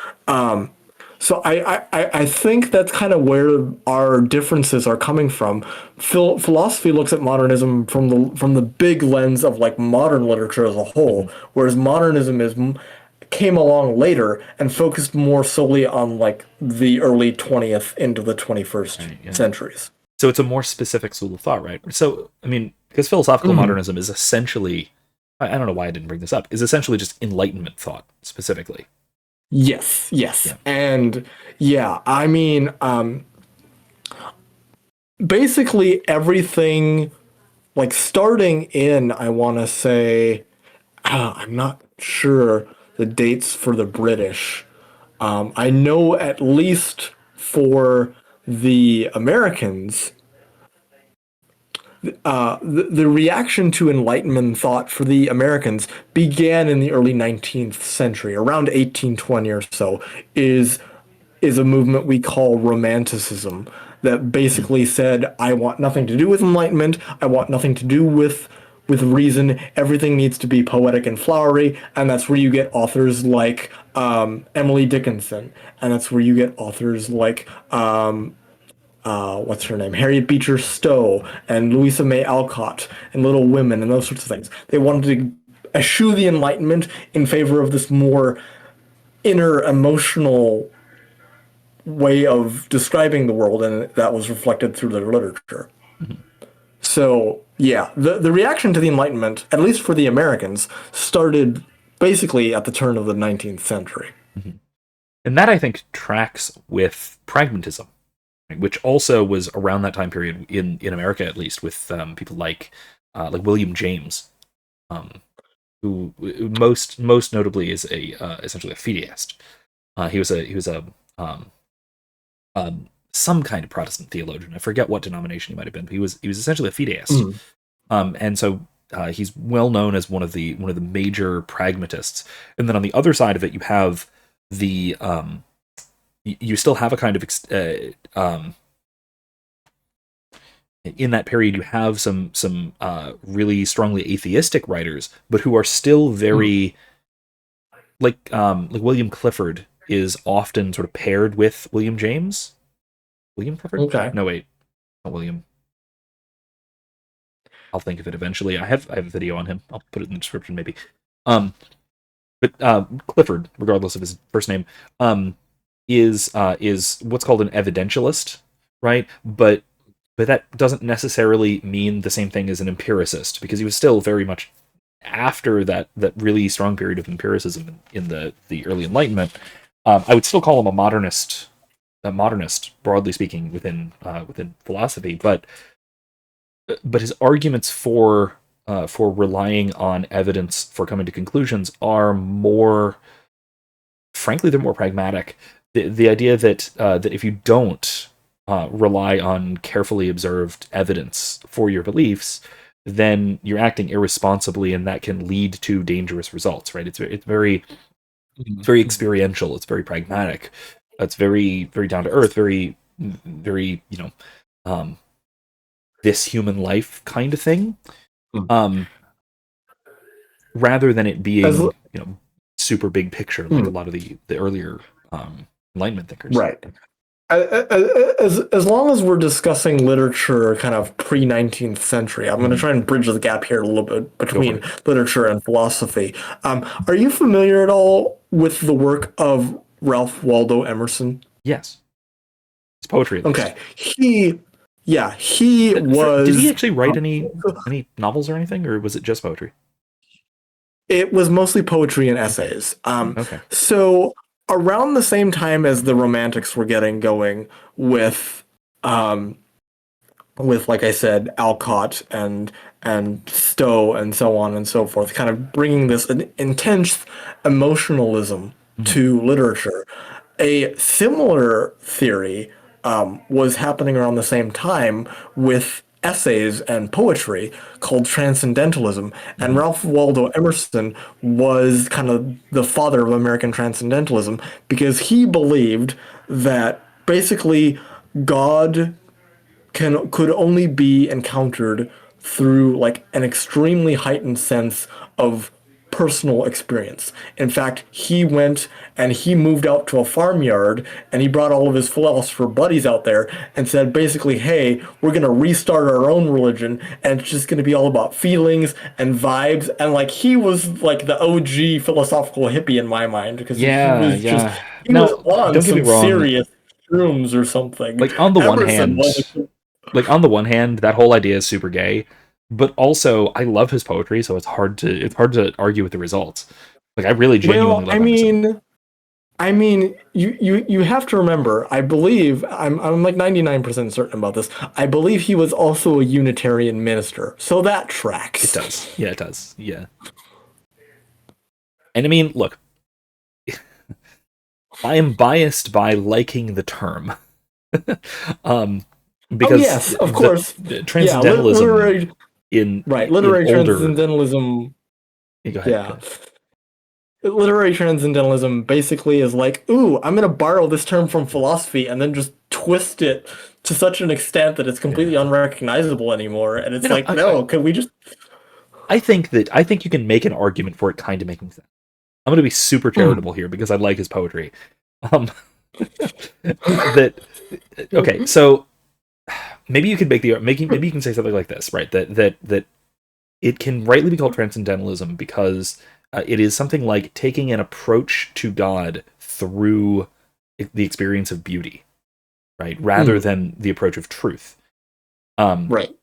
So I think that's kind of where our differences are coming from. Philosophy looks at modernism from the big lens of like modern literature as a whole, whereas modernism came along later and focused more solely on like the early 20th into the 21st centuries. So it's a more specific school of thought, right? So, I mean, because philosophical modernism is essentially, I don't know why I didn't bring this up, is essentially just Enlightenment thought, specifically. Yes. Yeah. And I mean, basically everything, like starting in, I want to say, I'm not sure the dates for the British. I know at least for the Americans, the reaction to Enlightenment thought for the Americans began in the early 19th century, around 1820 or so, is a movement we call Romanticism that basically said, I want nothing to do with Enlightenment, I want nothing to do with reason, everything needs to be poetic and flowery, and that's where you get authors like Emily Dickinson, and that's where you get authors like what's her name? Harriet Beecher Stowe and Louisa May Alcott and Little Women and those sorts of things. They wanted to eschew the Enlightenment in favor of this more inner emotional way of describing the world, and that was reflected through their literature. So, the reaction to the Enlightenment, at least for the Americans, started basically at the turn of the 19th century. And that, I think, tracks with pragmatism, right, which also was around that time period in America, at least, with people like William James, um, who most notably is a essentially a fideist. He was a um, some kind of Protestant theologian. I forget what denomination he might have been, but he was essentially a fideist. And so he's well known as one of the major pragmatists. And then on the other side of it, you have the you still have a kind of in that period you have some really strongly atheistic writers, but who are still very like William Clifford is often sort of paired with William James. William Clifford? Okay. No, wait, not William. I'll think of it eventually. I have a video on him. I'll put it in the description maybe. But Clifford, regardless of his first name, is what's called an evidentialist, right? But that doesn't necessarily mean the same thing as an empiricist, because he was still very much after that really strong period of empiricism in the early Enlightenment. I would still call him a modernist, broadly speaking, within philosophy, but his arguments for relying on evidence for coming to conclusions are more, frankly, they're more pragmatic. The idea that if you don't rely on carefully observed evidence for your beliefs, then you're acting irresponsibly, and that can lead to dangerous results. Right? It's very experiential. It's very pragmatic. It's very down to earth. Very this human life kind of thing. Rather than it being super big picture like a lot of the earlier Enlightenment thinkers. Right. As long as we're discussing literature kind of pre-19th century, I'm going to try and bridge the gap here a little bit between literature and philosophy. Are you familiar at all with the work of Ralph Waldo Emerson? Yes. It's poetry. Okay. He was... Did he actually write any novels or anything, or was it just poetry? It was mostly poetry and essays. Okay. So around the same time as the Romantics were getting going with like I said, Alcott and Stowe and so on and so forth, kind of bringing this intense emotionalism to literature. A similar theory was happening around the same time with essays and poetry called transcendentalism, and Ralph Waldo Emerson was kind of the father of American transcendentalism because he believed that basically God could only be encountered through like an extremely heightened sense of personal experience. In fact, he went and he moved out to a farmyard and he brought all of his philosopher buddies out there and said basically, hey, we're going to restart our own religion and it's just going to be all about feelings and vibes. And like he was like the OG philosophical hippie in my mind because he was on some serious shrooms or something. Like on the one hand, that whole idea is super gay. But also, I love his poetry, so it's hard to argue with the results. Like I really genuinely love Emerson. I mean, you have to remember. I believe I'm like 99% certain about this. I believe he was also a Unitarian minister, so that tracks. It does. Yeah, it does. Yeah. And I mean, look, I am biased by liking the term, because yes, of course, transcendentalism. Literary transcendentalism. Go ahead. Literary transcendentalism basically is like, ooh, I'm going to borrow this term from philosophy and then just twist it to such an extent that it's completely unrecognizable anymore. And it's can we just... I think you can make an argument for it kind of making sense. I'm going to be super charitable here because I like his poetry. Okay, so maybe you could maybe you can say something like this, right? That it can rightly be called transcendentalism because it is something like taking an approach to God through the experience of beauty, right? Rather than the approach of truth. Right.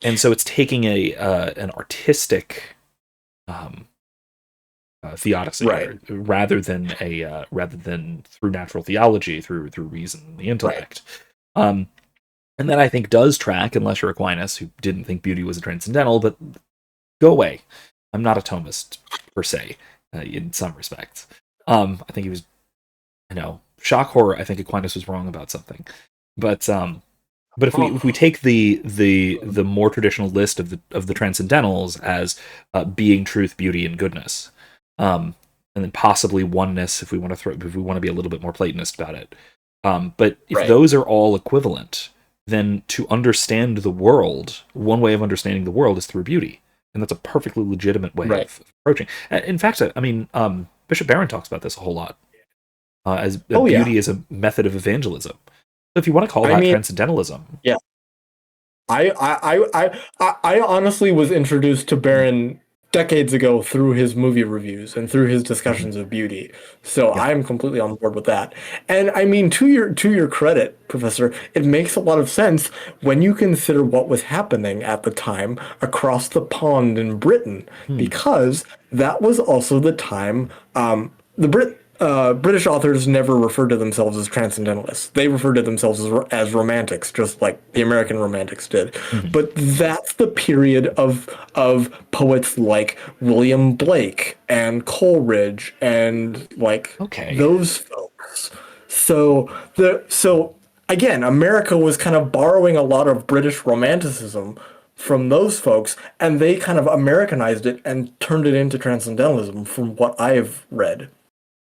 And so it's taking an artistic theodicy, Right. rather than through natural theology, through reason and the Right. intellect. And that I think does track, unless you're Aquinas, who didn't think beauty was a transcendental, but go away. I'm not a Thomist, per se, in some respects. I think he was, shock horror, I think Aquinas was wrong about something. But if we take the more traditional list of the transcendentals as being truth, beauty, and goodness, and then possibly oneness if we want to be a little bit more Platonist about it. But if those are all equivalent, then to understand the world, one way of understanding the world is through beauty. And that's a perfectly legitimate way of approaching. In fact, Bishop Barron talks about this a whole lot, as beauty is a method of evangelism. So if you want to call that transcendentalism. Yeah. I honestly was introduced to Barron decades ago through his movie reviews and through his discussions of beauty. So I'm completely on board with that. And I mean, to your credit, Professor, it makes a lot of sense when you consider what was happening at the time across the pond in Britain, because that was also the time British authors never referred to themselves as transcendentalists. They referred to themselves as romantics, just like the American romantics did. But that's the period of poets like William Blake and Coleridge and those folks. So again, America was kind of borrowing a lot of British romanticism from those folks, and they kind of Americanized it and turned it into transcendentalism, from what I've read.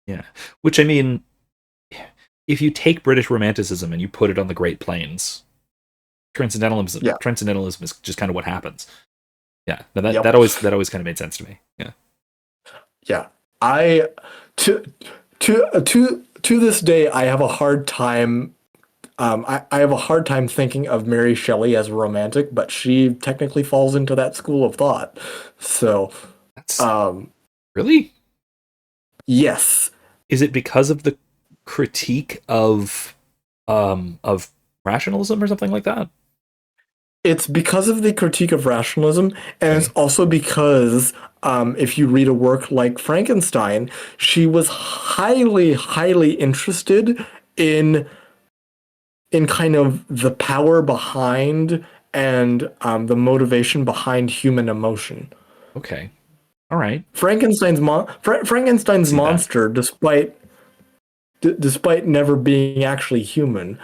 Yeah, which I mean, if you take British Romanticism and you put it on the Great Plains, transcendentalism is just kind of what happens. Yeah, that always kind of made sense to me. Yeah, yeah. I to this day I have a hard time. I have a hard time thinking of Mary Shelley as a romantic, but she technically falls into that school of thought. So, that's really. Yes. Is it because of the critique of rationalism or something like that? It's because of the critique of rationalism, and it's also because if you read a work like Frankenstein, she was highly, highly interested in kind of the power behind and the motivation behind human emotion. Okay. All right. Frankenstein's monster, despite never being actually human,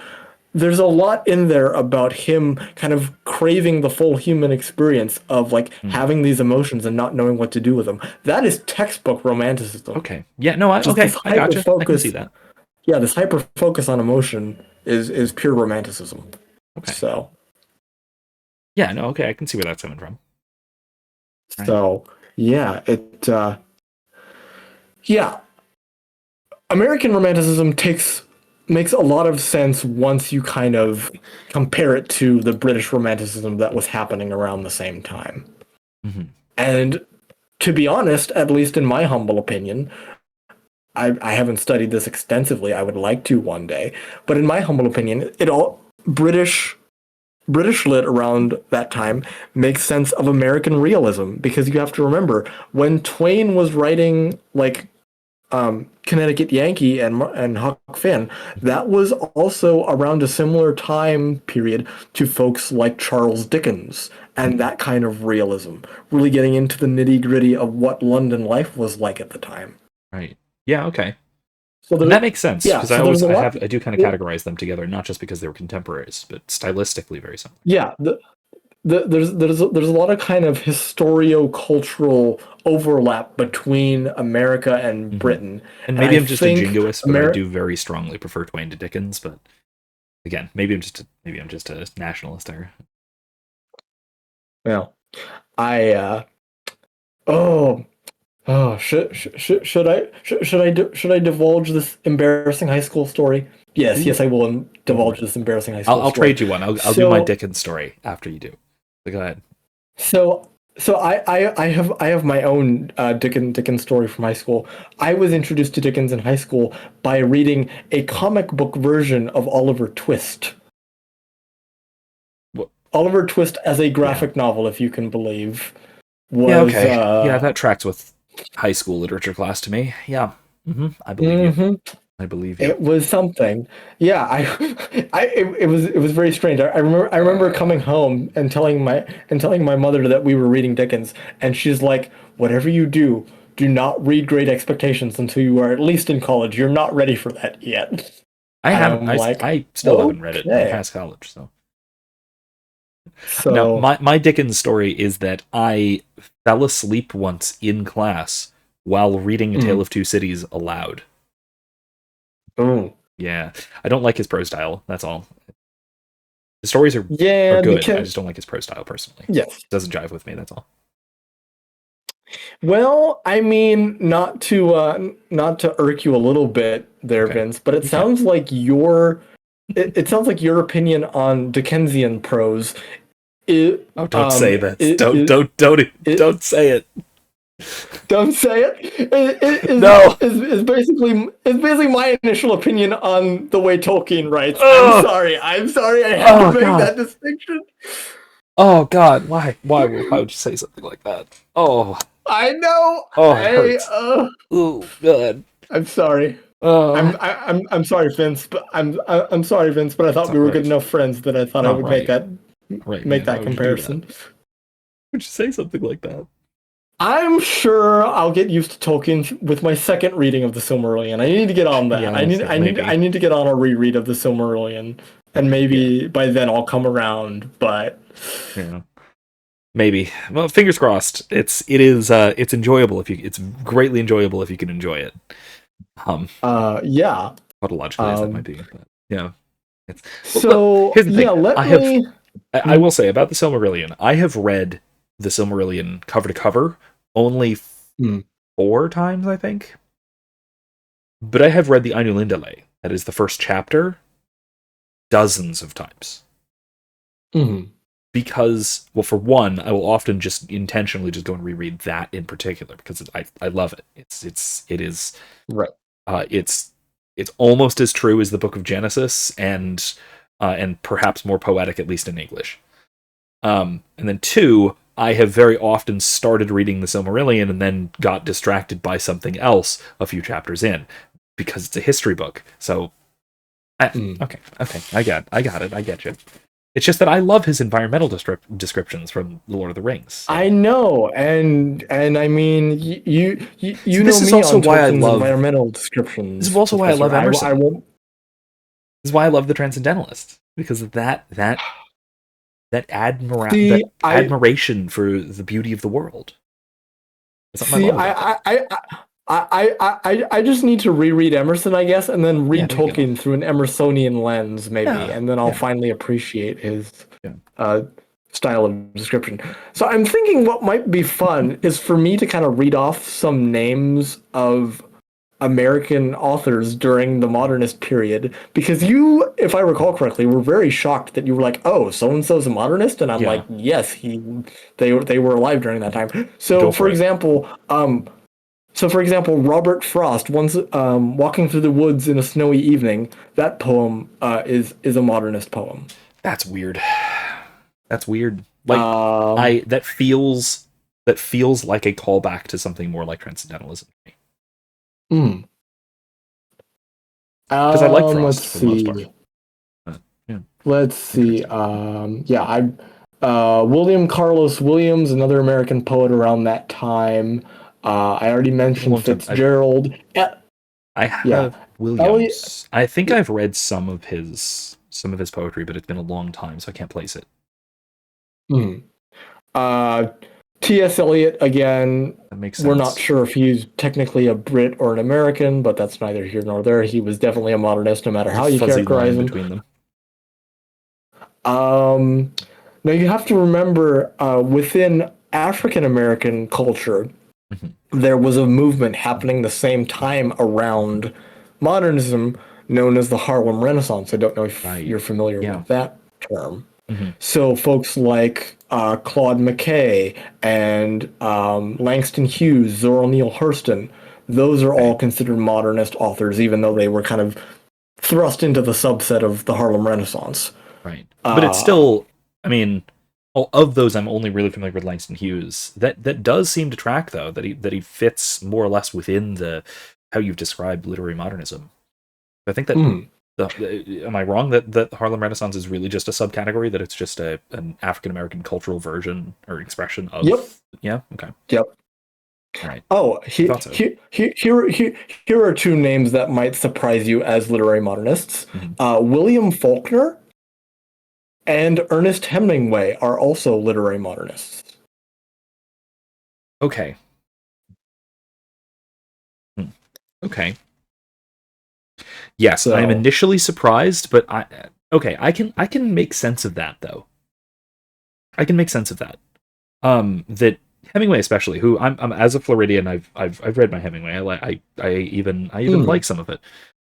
there's a lot in there about him kind of craving the full human experience of having these emotions and not knowing what to do with them. That is textbook romanticism. Okay. Yeah. No. I gotcha. I can see that. Yeah, this hyper focus on emotion is pure romanticism. Okay. So. Yeah. No. Okay. I can see where that's coming from. So. Right. Yeah, American Romanticism makes a lot of sense once you kind of compare it to the British Romanticism that was happening around the same time. And to be honest, at least in my humble opinion, I haven't studied this extensively. I would like to one day, but in my humble opinion, British lit around that time makes sense of American realism, because you have to remember when Twain was writing Connecticut Yankee and Huck Finn, that was also around a similar time period to folks like Charles Dickens and that kind of realism, really getting into the nitty-gritty of what London life was like at the time. Right. Yeah, okay. So that makes sense, because I do kind of categorize them together, not just because they were contemporaries, but stylistically very similar. Yeah, there's a lot of kind of historio-cultural overlap between America and Britain. And maybe I'm just a jingoist, but I do very strongly prefer Twain to Dickens. But again, maybe I'm just a nationalist there. Well, should I divulge this embarrassing high school story? Yes, I will divulge this embarrassing high school story. I'll trade you one. I'll do my Dickens story after you do. So go ahead. So I have my own Dickens story from high school. I was introduced to Dickens in high school by reading a comic book version of Oliver Twist. What? Oliver Twist as a graphic novel, if you can believe. Yeah, okay. That tracks with high school literature class to me. Yeah. I believe you. I believe you. It was something. Yeah, it was very strange. I remember coming home and telling my mother that we were reading Dickens, and she's like, "Whatever you do, do not read Great Expectations until you are at least in college. You're not ready for that yet." I And haven't. I'm like, I still haven't read it. I'm okay. past college, so. Now, So, my Dickens story is that I fell asleep once in class while reading A Tale of Two Cities aloud. oh. Yeah, I don't like his prose style. That's all. The stories are Yeah, good. because I just don't like his prose style personally. yes. It doesn't jive with me. That's all. Well, I mean, not to irk you a little bit there, Okay. Vince, but it You sounds like it sounds like your opinion on Dickensian prose. Oh, don't say that. It, Don't say it. don't say it. No. Is basically my initial opinion on the way Tolkien writes. Ugh. I'm sorry. I had to make God. that distinction. Oh God, why would you say something like that? Oh, I know. oh, it hurts. Oh God. I'm sorry. I'm sorry, Vince, but I'm sorry, Vince, but I thought we were good enough friends that I thought I would make that comparison. Why would you say something like that? I'm sure I'll get used to Tolkien with my second reading of the Silmarillion. I need to get on that. Yeah, I need to get on a reread of the Silmarillion, and maybe by then I'll come around. But yeah, maybe. Well, fingers crossed. It's enjoyable it's greatly enjoyable if you can enjoy it. Yeah. Tautologically, as that might be. But, yeah. So here's the thing. yeah, I will say about the Silmarillion. I have read the Silmarillion cover to cover only 4 times, I think. But I have read the Ainulindale, that is the first chapter, dozens of times. Because, well, for one, I will often just intentionally just go and reread that in particular because I love it. It is right. It's almost as true as the Book of Genesis and perhaps more poetic, at least in English. And then 2, I have very often started reading the Silmarillion and then got distracted by something else a few chapters in because it's a history book. So, okay, I got it. I get you. It's just that I love his environmental descriptions from The Lord of the Rings. So. I know, and I mean, you so know me also on why I Tolkien's love environmental descriptions. This is also why I love Emerson. I won't. This is why I love the Transcendentalist, because of that admiration for the beauty of the world. I just need to reread Emerson, I guess, and then read Tolkien through an Emersonian lens, maybe, and then I'll finally appreciate his style of description. So I'm thinking what might be fun is for me to kind of read off some names of American authors during the modernist period, because you, if I recall correctly, were very shocked that you were like, "Oh, so and so's a modernist," and I'm like, "Yes, they were alive during that time." So, for example, Robert Frost, once walking through the woods in a snowy evening. That poem is a modernist poem. That's weird. That's weird. Like that feels like a callback to something more like Transcendentalism. Because I like Frost for the most part. Let's see. William Carlos Williams, another American poet around that time. I already mentioned Fitzgerald. I have Williams. I think I've read some of his poetry, but it's been a long time, so I can't place it. T.S. Eliot, again, that makes sense. We're not sure if he's technically a Brit or an American, but that's neither here nor there. He was definitely a modernist, no matter how you characterize him. Between them. Now you have to remember, within African American culture, there was a movement happening the same time around modernism, known as the Harlem Renaissance. I don't know if you're familiar with that term. So folks like Claude McKay and Langston Hughes, Zora Neale Hurston, those are all considered modernist authors, even though they were kind of thrust into the subset of the Harlem Renaissance. Right. But it's still, I mean, of those, I'm only really familiar with Langston Hughes. That does seem to track, though, that he fits more or less within the how you've described literary modernism. I think that am I wrong that Harlem Renaissance is really just a subcategory, that it's just an African American cultural version or expression of? Yep. Yeah. Okay. Yep. All right. Oh, Thought so. here are two names that might surprise you as literary modernists. Mm-hmm. William Faulkner and Ernest Hemingway are also literary modernists. Okay. Okay. Yes, So, I'm initially surprised, but I can make sense of that, though. I can make sense of that. That Hemingway, especially, who I'm as a Floridian, I've read my Hemingway. I even like some of it.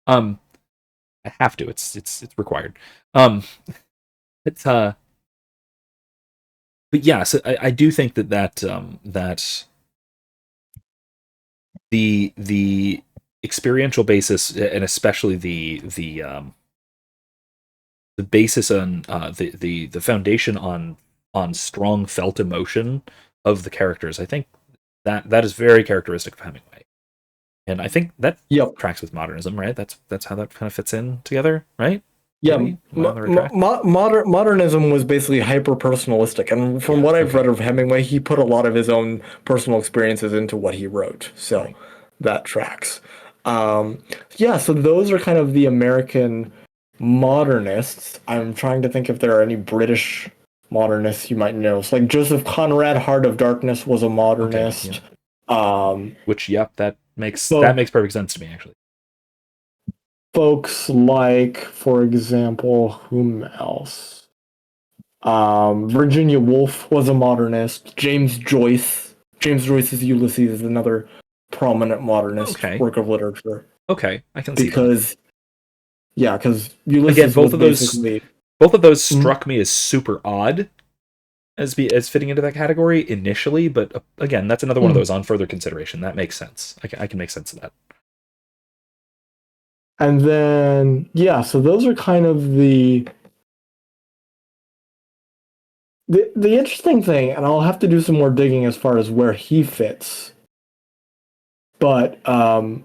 I have to. It's required. It's but yeah, so I do think that the experiential basis, and especially the basis on the foundation on strong felt emotion of the characters, I think that is very characteristic of Hemingway, and I think that tracks with modernism, right? That's how that kind of fits in together, right? Yeah, modernism was basically hyper personalistic, and from what I've read of Hemingway, he put a lot of his own personal experiences into what he wrote, so that tracks. So those are kind of the American modernists. I'm trying to think if there are any British modernists you might know. So like Joseph Conrad, Heart of Darkness was a modernist. Which that makes perfect sense to me, actually. Folks like, for example, whom else? Virginia Woolf was a modernist. James Joyce's Ulysses is another prominent modernist work of literature. Okay, I can see because Ulysses again, both of those struck me as super odd as fitting into that category initially, but again, that's another one of those on further consideration. That makes sense. I can make sense of that. And then, so those are kind of the interesting thing, and I'll have to do some more digging as far as where he fits. But I'm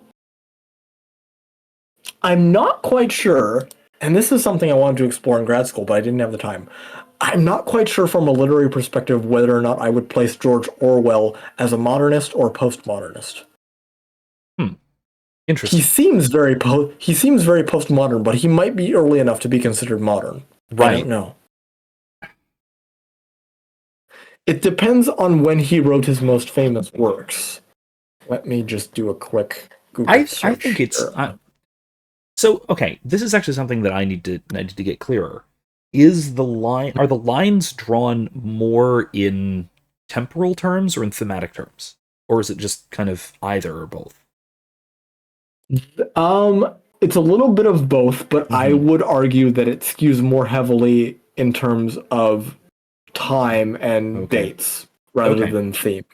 not quite sure, and this is something I wanted to explore in grad school, but I didn't have the time. I'm not quite sure from a literary perspective whether or not I would place George Orwell as a modernist or postmodernist. Interesting. He seems very postmodern, but he might be early enough to be considered modern. Right. I don't know. It depends on when he wrote his most famous works. Let me just do a quick Google search. I think it's so okay. This is actually something that I need to get clearer. Are the lines drawn more in temporal terms or in thematic terms, or is it just kind of either or both? It's a little bit of both, but I would argue that it skews more heavily in terms of time and dates rather than theme.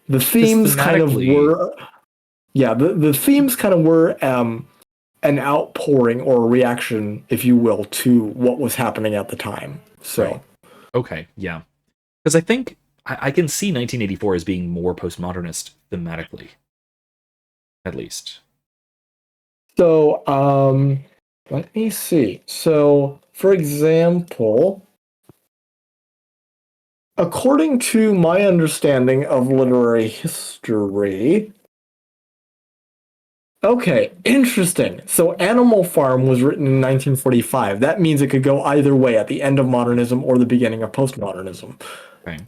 The themes kind of were the themes kind of were an outpouring or a reaction, if you will, to what was happening at the time. So because I think I can see 1984 as being more postmodernist thematically, at least. So, let me see. So, for example, according to my understanding of literary history, okay, interesting. So, Animal Farm was written in 1945. That means it could go either way, at the end of modernism or the beginning of postmodernism. Okay.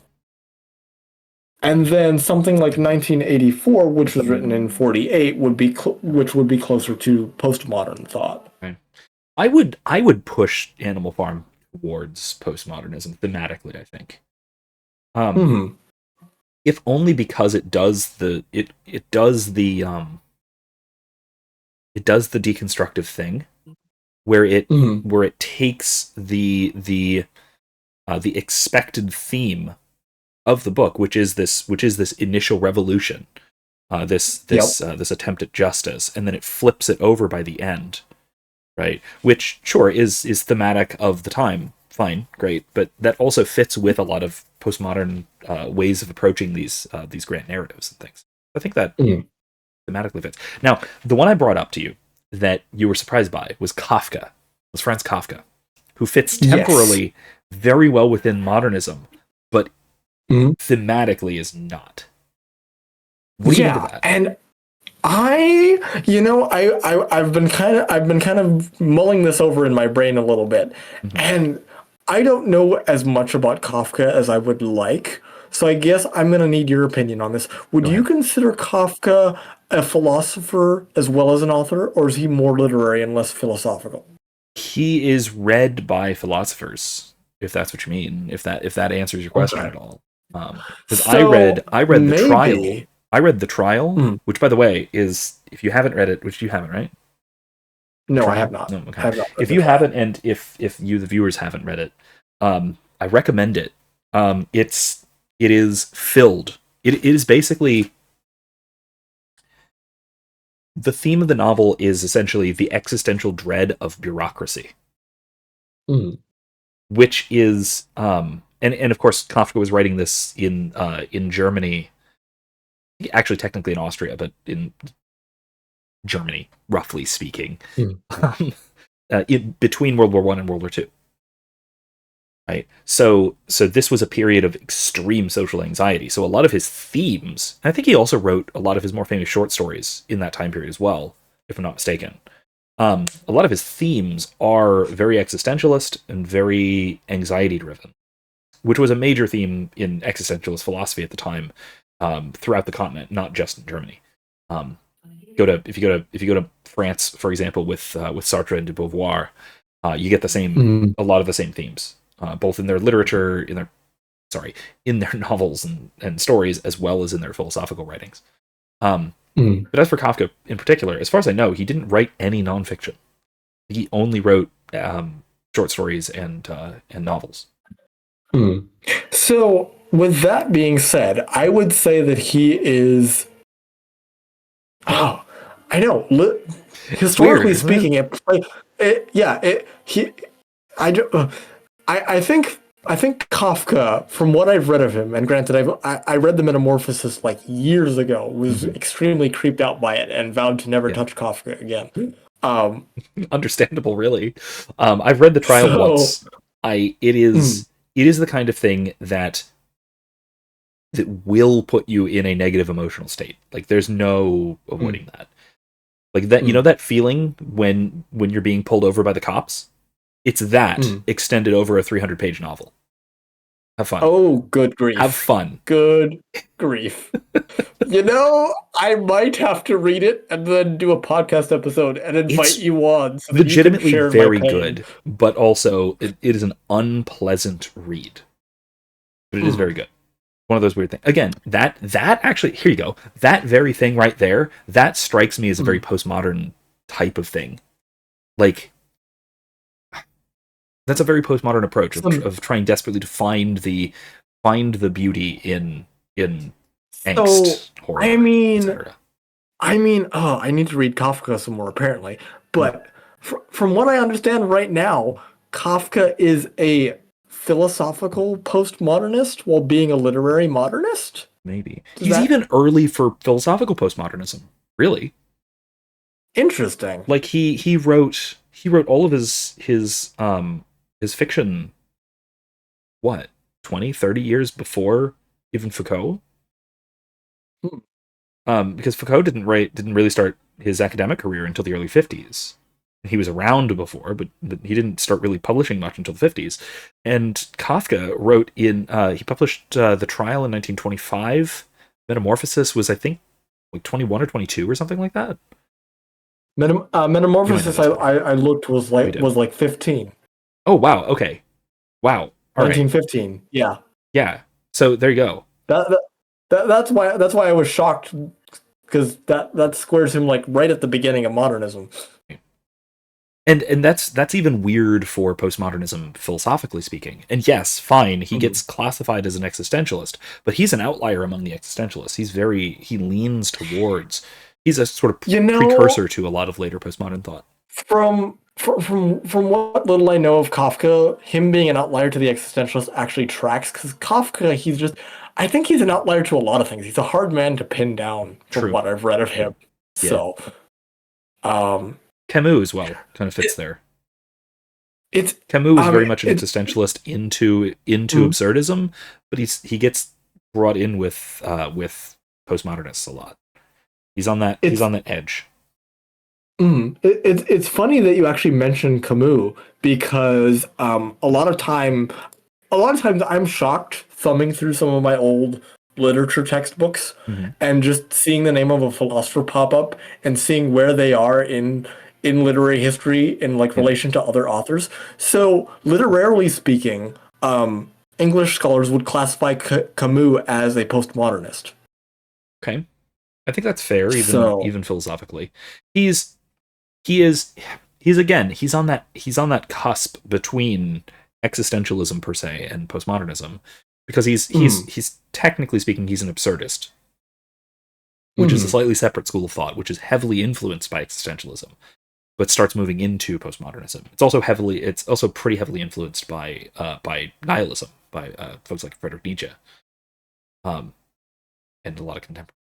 And then something like 1984, which was written in 48, would be closer to postmodern thought. Okay. I would push Animal Farm towards postmodernism thematically, I think. If only because it does the deconstructive thing, where it takes the expected theme of the book, which is this initial revolution, this attempt at justice, and then it flips it over by the end, right? Which sure is thematic of the time fine, great, but that also fits with a lot of postmodern ways of approaching these grand narratives and things. I think that thematically fits. Now, the one I brought up to you that you were surprised by was Kafka. Was Franz Kafka, who fits temporally very well within modernism, but thematically is not. What do you think of that? And I've been kind of mulling this over in my brain a little bit, and I don't know as much about Kafka as I would like. So I guess I'm going to need your opinion on this. Would you consider Kafka a philosopher as well as an author, or is he more literary and less philosophical? He is read by philosophers, if that's what you mean. If that answers your question at all. Because I read the trial. I read The Trial, which, by the way, is, if you haven't read it, which you haven't, right? No, I have not. No, okay. If you haven't, and if you, the viewers, haven't read it, I recommend it. It is filled. It is basically, the theme of the novel is essentially the existential dread of bureaucracy, which is, and of course, Kafka was writing this in Germany. Actually, technically in Austria, but in Germany, roughly speaking, between World War I and World War II. Right. So this was a period of extreme social anxiety. So a lot of his themes, and I think he also wrote a lot of his more famous short stories in that time period as well, if I'm not mistaken. A lot of his themes are very existentialist and very anxiety driven, which was a major theme in existentialist philosophy at the time. Throughout the continent, not just in Germany. If you go to France, for example, with Sartre and de Beauvoir, you get a lot of the same themes, both in their literature, in their novels and stories, as well as in their philosophical writings. But as for Kafka in particular, as far as I know, he didn't write any nonfiction. He only wrote short stories and novels. So, with that being said, I would say that he is. Oh, I know. Historically speaking, I think Kafka, from what I've read of him, and granted, I read the Metamorphosis like years ago, was extremely creeped out by it and vowed to never touch Kafka again. Understandable, really. I've read The Trial once. It is the kind of thing that will put you in a negative emotional state. Like, there's no avoiding that. Like that, you know that feeling when you're being pulled over by the cops? It's that extended over a 300-page novel. Have fun. Oh, good grief. Have fun. Good grief. I might have to read it and then do a podcast episode and invite you on. So legitimately very good, but also it is an unpleasant read. But it is very good. One of those weird things. Again, that actually, here you go. That very thing right there, that strikes me as a very postmodern type of thing. Like, that's a very postmodern approach of trying desperately to find the beauty in angst, horror, etc. I need to read Kafka some more, apparently. But from what I understand right now, Kafka is a philosophical postmodernist while being a literary modernist? Maybe. He's even early for philosophical postmodernism, really. Interesting. Like he wrote all of his fiction, what, 20, 30 years before even Foucault? Because Foucault didn't really start his academic career until the early 50s. He was around before, but he didn't start really publishing much until the 50s. And Kafka wrote he published The Trial in 1925. Metamorphosis was, I think, like 21 or 22 or something like that. Metamorphosis, I looked, was like 15. Oh, wow. Okay. Wow. All 1915. Right. Yeah. Yeah. So there you go. That's why I was shocked, because that squares him like right at the beginning of modernism. And that's even weird for postmodernism, philosophically speaking. And yes, fine, he gets classified as an existentialist, but he's an outlier among the existentialists. He leans towards, he's a sort of precursor to a lot of later postmodern thought. From from what little I know of Kafka, him being an outlier to the existentialist actually tracks, because Kafka, I think he's an outlier to a lot of things. He's a hard man to pin down from True. what I've read of him. Yeah. So, Camus as well kind of fits there. It's Camus is very much an existentialist into absurdism, but he gets brought in with postmodernists a lot. He's on that edge. It's funny that you actually mentioned Camus, because a lot of times I'm shocked thumbing through some of my old literature textbooks and just seeing the name of a philosopher pop up and seeing where they are in literary history in relation to other authors. So literarily speaking, English scholars would classify Camus as a postmodernist. Okay, I think that's fair, even philosophically. He's on that cusp between existentialism per se and postmodernism, because he's technically speaking, he's an absurdist, which is a slightly separate school of thought, which is heavily influenced by existentialism, but starts moving into postmodernism. It's also pretty heavily influenced by nihilism, by folks like Friedrich Nietzsche, and a lot of contemporary.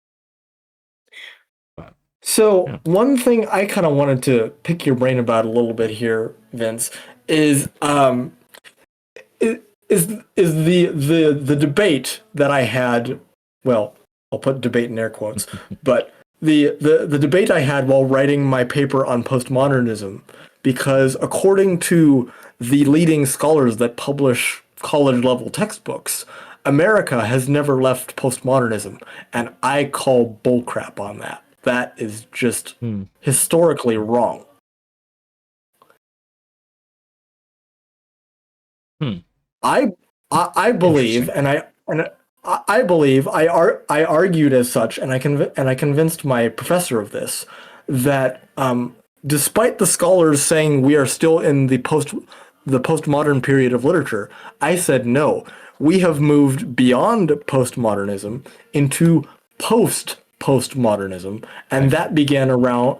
So one thing I kind of wanted to pick your brain about a little bit here, Vince, is the debate that I had. Well, I'll put debate in air quotes, but the debate I had while writing my paper on postmodernism, because according to the leading scholars that publish college level textbooks, America has never left postmodernism, and I call bullcrap on that. That is just historically wrong. I believe, and I believe I argued as such, and I convinced my professor of this, that despite the scholars saying we are still in the postmodern period of literature, I said no. We have moved beyond postmodernism into postmodernism, and that began around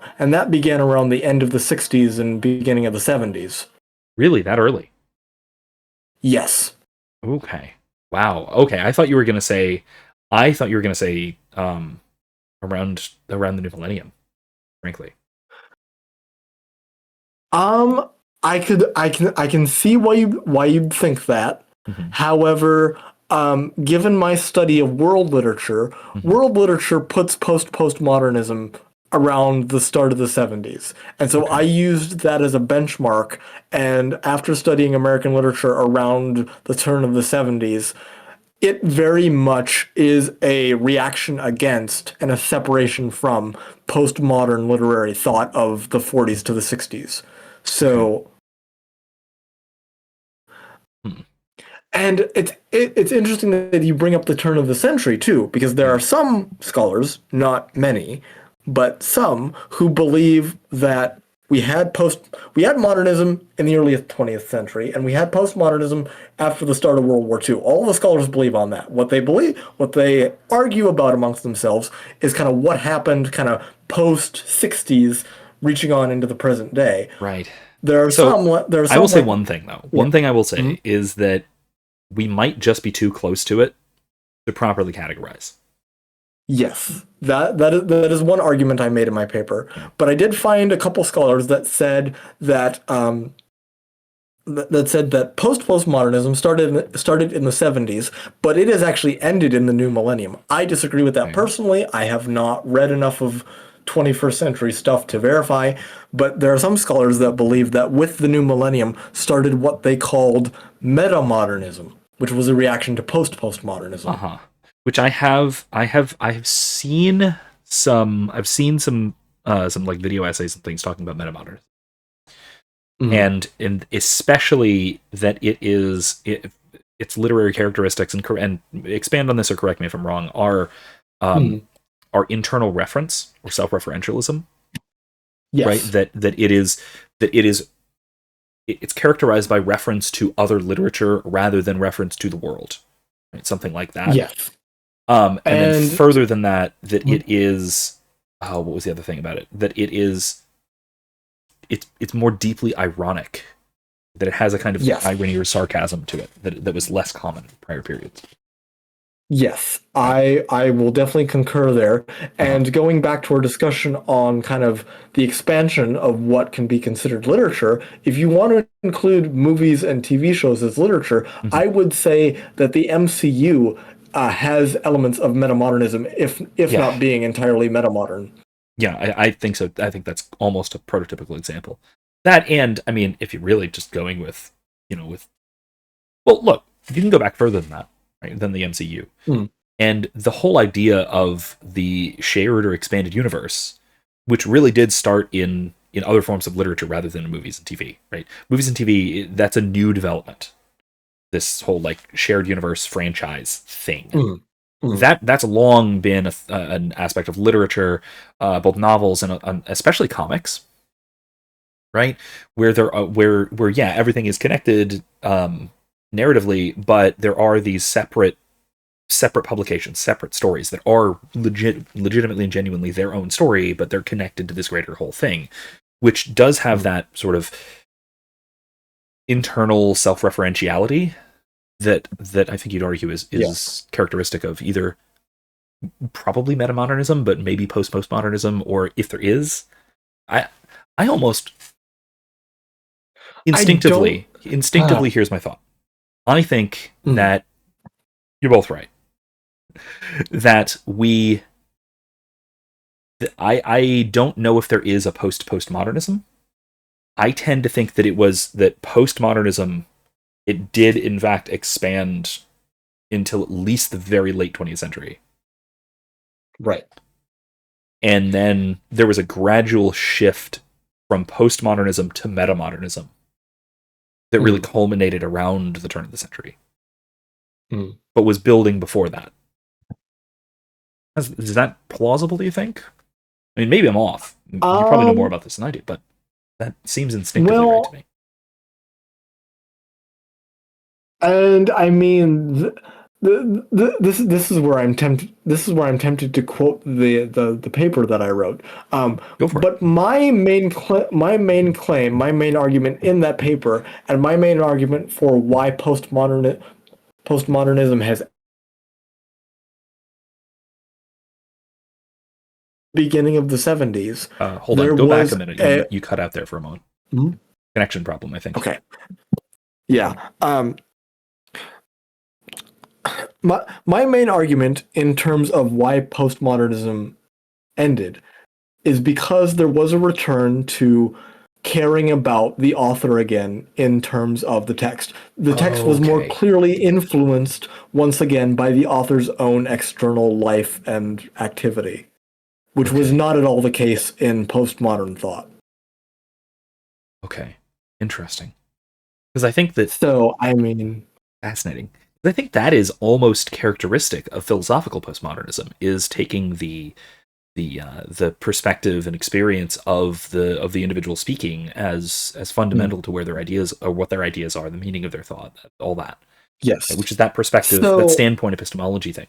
the end of the 60s and beginning of the 70s. Really, that early? Yes. Okay. Wow. Okay. I thought you were gonna say around the new millennium, frankly. I can see why you'd think that. However, given my study of world literature puts postmodernism around the start of the 70s. And so I used that as a benchmark, and after studying American literature around the turn of the 70s, it very much is a reaction against and a separation from postmodern literary thought of the 40s to the 60s. So and it's interesting that you bring up the turn of the century too, because there are some scholars, not many, but some who believe that we had modernism in the early 20th century, and we had postmodernism after the start of World War II. All the scholars believe on that. What they argue about amongst themselves is kind of what happened kind of post-60s, reaching on into the present day. Right. I will say one thing, though. One thing I will say is that we might just be too close to it to properly categorize. Yes, that is one argument I made in my paper. But I did find a couple scholars that said that postmodernism started in the 70s, but it has actually ended in the new millennium. I disagree with that personally. I have not read enough of 21st century stuff to verify, but there are some scholars that believe that with the new millennium started what they called metamodernism, which was a reaction to postmodernism. Which I've seen some like video essays and things talking about metamodernism. And especially that its literary characteristics and expand on this or correct me if I'm wrong are internal reference or self-referentialism. Yes. Right? It's characterized by reference to other literature rather than reference to the world. Right? Something like that. Yes. And then further than that it is what was the other thing about it? That it it's more deeply ironic, that it has a kind of irony or sarcasm to it that was less common in prior periods. Yes, I will definitely concur there. And going back to our discussion on kind of the expansion of what can be considered literature, if you want to include movies and TV shows as literature, I would say that the MCU has elements of metamodernism, if not being entirely metamodern. Yeah, I think so. I think that's almost a prototypical example. That, and I mean, if you're really just going with, well, look, you can go back further than that, right? Than the MCU, and the whole idea of the shared or expanded universe, which really did start in other forms of literature rather than in movies and TV, right? Movies and TV, that's a new development. This whole like shared universe franchise thing. That's long been an aspect of literature, both novels and especially comics, right? Where everything is connected narratively, but there are these separate publications, separate stories that are legitimately and genuinely their own story, but they're connected to this greater whole thing, which does have that sort of internal self-referentiality that I think you'd argue is characteristic of either probably metamodernism, but maybe postmodernism, or if there is, I almost instinctively here's my thought. I think that you're both right. That I don't know if there is a postmodernism. I tend to think that it was that postmodernism, it did in fact expand until at least the very late 20th century. Right. And then there was a gradual shift from postmodernism to metamodernism that really culminated around the turn of the century, but was building before that. Is that plausible, do you think? I mean, maybe I'm off. You probably know more about this than I do, but that seems instinctively right to me. And I mean, this is where I'm tempted. This is where I'm tempted to quote the paper that I wrote. Go for but it. my main claim, my main argument in that paper, and my main argument for why postmodernism has beginning of the 70s. Hold on, go back a minute. You cut out there for a moment. Connection problem, I think. Okay. Yeah. My main argument in terms of why postmodernism ended is because there was a return to caring about the author again in terms of the text. The text was more clearly influenced once again by the author's own external life and activity, which was not at all the case in postmodern thought. Okay, interesting. Because I think that... So, I mean... Fascinating. I think that is almost characteristic of philosophical postmodernism, is taking the perspective and experience of the individual speaking as fundamental to where their ideas, or what their ideas are, the meaning of their thought, all that. Yes. Which is that perspective, that standpoint epistemology thing.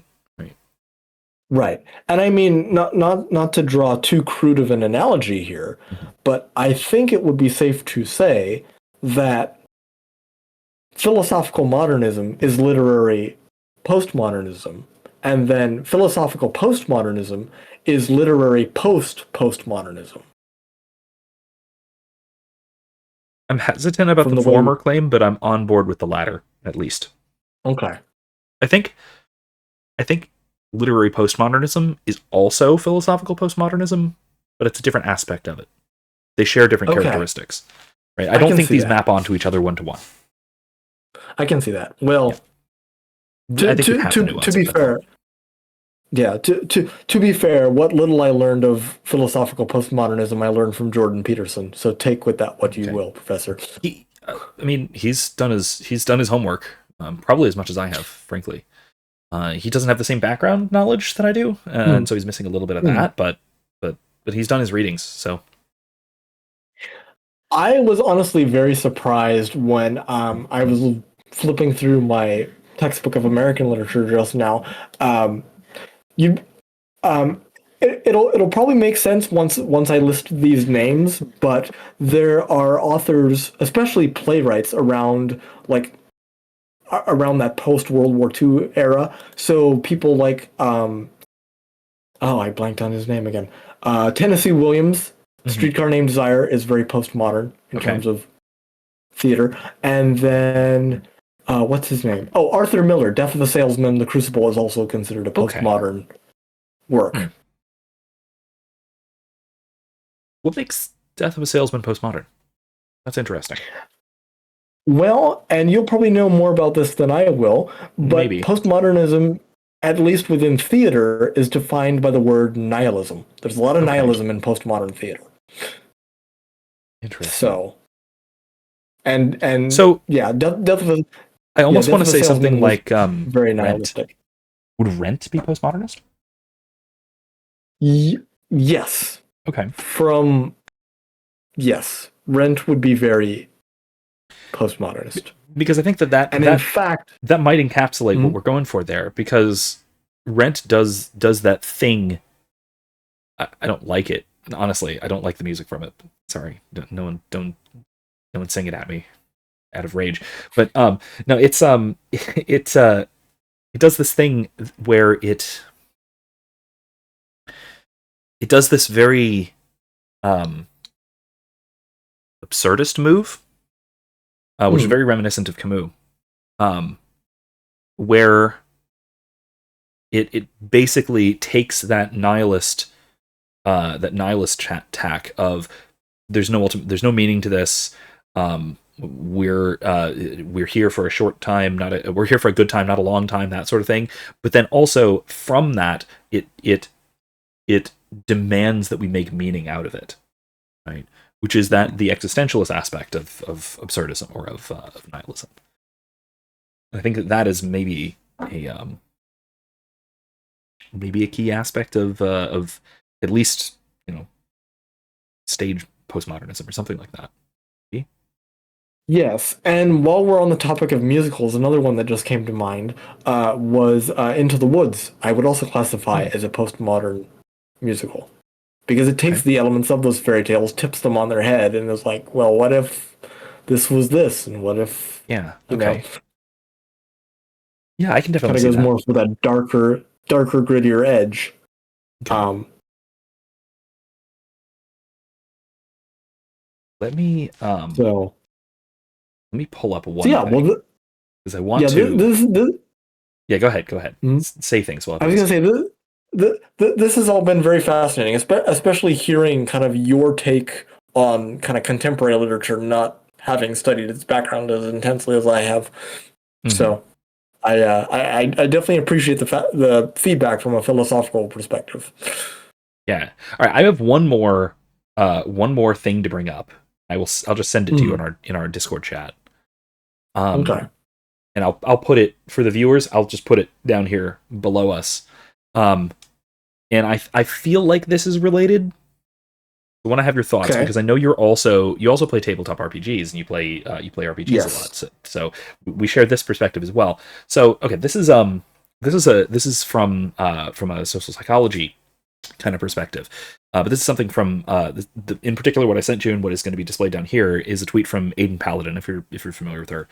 Right. And I mean, not to draw too crude of an analogy here, but I think it would be safe to say that philosophical modernism is literary postmodernism, and then philosophical postmodernism is literary postmodernism. I'm hesitant about the former claim, but I'm on board with the latter, at least. Okay. I think literary postmodernism is also philosophical postmodernism, but it's a different aspect of it. They share different characteristics. Right? I don't think these map onto each other one-to-one. I can see that. Well, to be fair, to be fair, what little I learned of philosophical postmodernism, I learned from Jordan Peterson. So take with that what you will, Professor. He's done his homework, probably as much as I have, frankly. He doesn't have the same background knowledge that I do, and so he's missing a little bit of that. But he's done his readings. So I was honestly very surprised when I was flipping through my textbook of American literature just now. In it'll probably make sense once I list these names, but there are authors, especially playwrights, around that post World War II era. So people like I blanked on his name again. Tennessee Williams, Streetcar Named Desire is very postmodern in terms of theater. And then what's his name? Oh, Arthur Miller, Death of a Salesman, The Crucible is also considered a postmodern work. What makes Death of a Salesman postmodern? That's interesting. Well, and you'll probably know more about this than I will, but Maybe. Postmodernism, at least within theater, is defined by the word nihilism. There's a lot of nihilism in postmodern theater. Interesting. So, and so yeah, Death of a I almost want to say something like very nihilistic. Rent. Would Rent be postmodernist? Yes. Okay. Yes, Rent would be very postmodernist. Because I think in fact that might encapsulate what we're going for there, because Rent does that thing. I don't like it. Honestly, I don't like the music from it. Sorry. No one sing it at me out of rage. But no, it's it does this thing where it does this very absurdist move, which is very reminiscent of Camus, where it basically takes that nihilist tack of there's no meaning to this. We're here for a short time, we're here for a good time, not a long time, that sort of thing. But then also from that, it demands that we make meaning out of it, right? Which is that the existentialist aspect of absurdism or of nihilism. I think that is maybe a key aspect of at least stage postmodernism or something like that. Yes, and while we're on the topic of musicals, another one that just came to mind was Into the Woods. I would also classify as a postmodern musical, because it takes the elements of those fairy tales, tips them on their head, and is like, well, what if this was this, and what if yeah, I can definitely kind of see goes more for that darker, grittier edge. Okay. Let me pull up one. Thing, because I want to. Yeah, go ahead. Mm-hmm. Say things. I was going to say this has all been very fascinating, especially hearing kind of your take on kind of contemporary literature, not having studied its background as intensely as I have. Mm-hmm. So, I definitely appreciate the feedback from a philosophical perspective. Yeah. All right. I have one more thing to bring up. I'll just send it to you in our Discord chat. Okay. And I'll put it for the viewers. I'll just put it down here below us. And I feel like this is related. I want to have your thoughts because I know you also play tabletop RPGs and you play RPGs a lot. So we share this perspective as well. So okay, this is from a social psychology kind of perspective. But this is something from in particular what I sent you and what is going to be displayed down here is a tweet from Aidan Paladin, if you're familiar with her.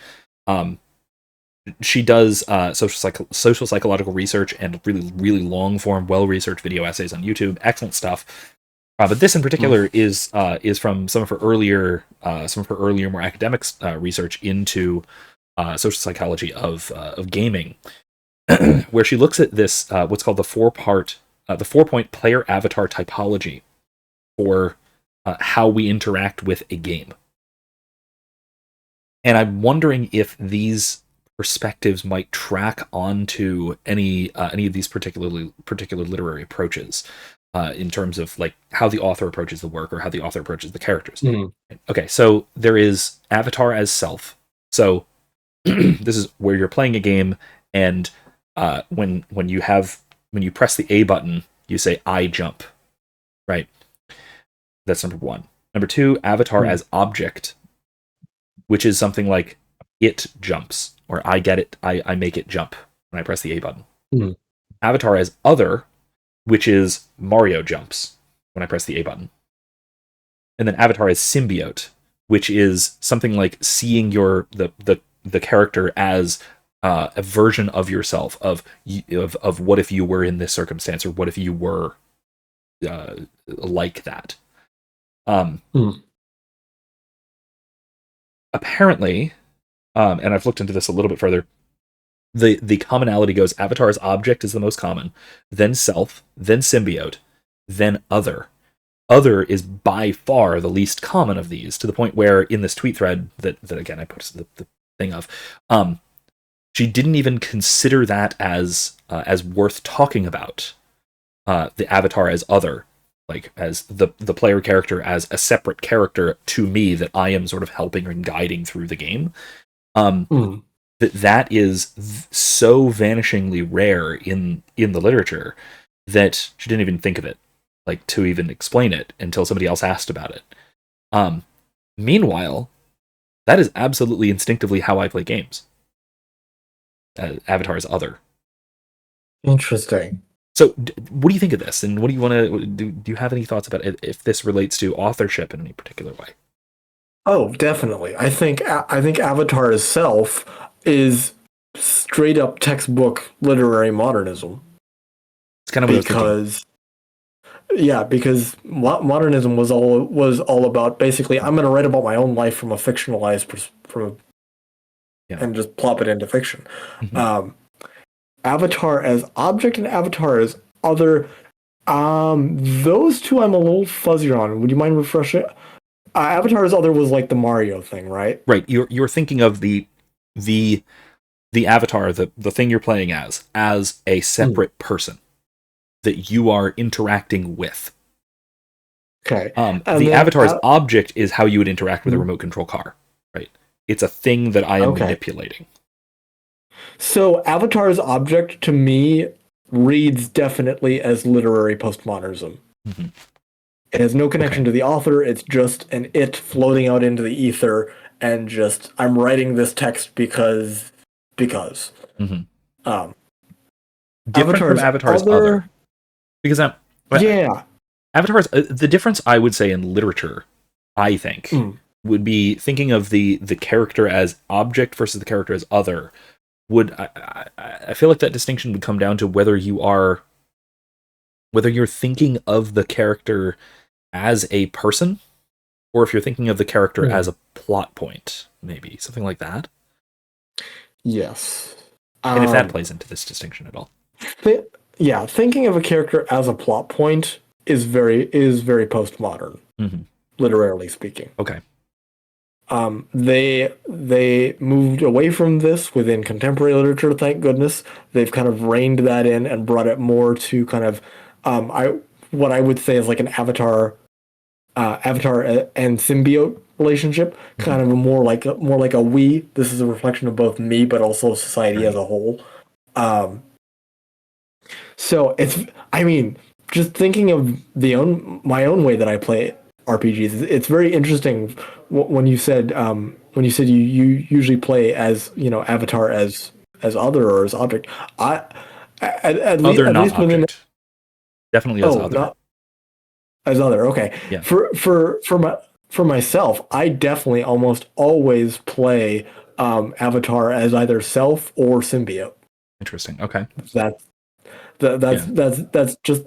She does social psychological research and really, really long form, well researched video essays on YouTube. Excellent stuff. But this in particular is from some of her earlier more academic research into social psychology of gaming, where she looks at this what's called the 4-point player avatar typology for how we interact with a game. And I'm wondering if these perspectives might track onto any of these particular literary approaches in terms of like how the author approaches the work or how the author approaches the characters. Okay, so there is avatar as self. So this is where you're playing a game, and when you press the A button, you say I jump, right? That's number one. Number two, avatar as object, which is something like it jumps, or I get it, I make it jump when I press the A button. Avatar as other which is Mario jumps when I press the A button. And then Avatar is symbiote, which is something like seeing the character as a version of yourself, of what if you were in this circumstance, or what if you were like that. Apparently, and I've looked into this a little bit further, the commonality goes Avatar's object is the most common, then self, then symbiote, then other. Other is by far the least common of these, to the point where in this tweet thread that again I posted the thing of, she didn't even consider that as worth talking about. The Avatar as other, like as the player character as a separate character to me that I am sort of helping and guiding through the game. That is so vanishingly rare in the literature that she didn't even think of it, like to even explain it until somebody else asked about it. Meanwhile, that is absolutely instinctively how I play games. Avatar is other. Interesting. So, what do you think of this, and what do you want to do? Do you have any thoughts about it, if this relates to authorship in any particular way? Oh, definitely. I think Avatar itself is straight up textbook literary modernism. It's kind of because modernism was all about basically I'm going to write about my own life from a fictionalized and just plop it into fiction. Mm-hmm. Avatar as object and Avatar as other, those two I'm a little fuzzier on. Would you mind refreshing? Avatar as other was like the Mario thing, right? Right. You're thinking of the avatar, the thing you're playing as a separate person that you are interacting with. Okay. The avatar's object is how you would interact with a remote control car, right? It's a thing that I am manipulating. So Avatar's object to me reads definitely as literary postmodernism. Mm-hmm. It has no connection to the author. It's just an it floating out into the ether, and just I'm writing this text because. Mm-hmm. Different Avatar's from Avatar's other. Because Avatar's the difference I would say in literature, I think, would be thinking of the character as object versus the character as other. I feel like that distinction would come down to whether you're thinking of the character as a person, or if you're thinking of the character as a plot point, maybe something like that. Yes. And if that plays into this distinction at all. Thinking of a character as a plot point is very postmodern, literarily speaking. Okay. They moved away from this within contemporary literature, thank goodness. They've kind of reined that in and brought it more to kind of what I would say is like an avatar and symbiote relationship, kind of more like a we. This is a reflection of both me, but also society as a whole. So just thinking of my own way that I play RPGs, it's very interesting when you said you usually play as Avatar as other or as object. Object. Definitely as other. As other, okay. Yeah. For myself, I definitely almost always play Avatar as either self or symbiote. Interesting. Okay. That's just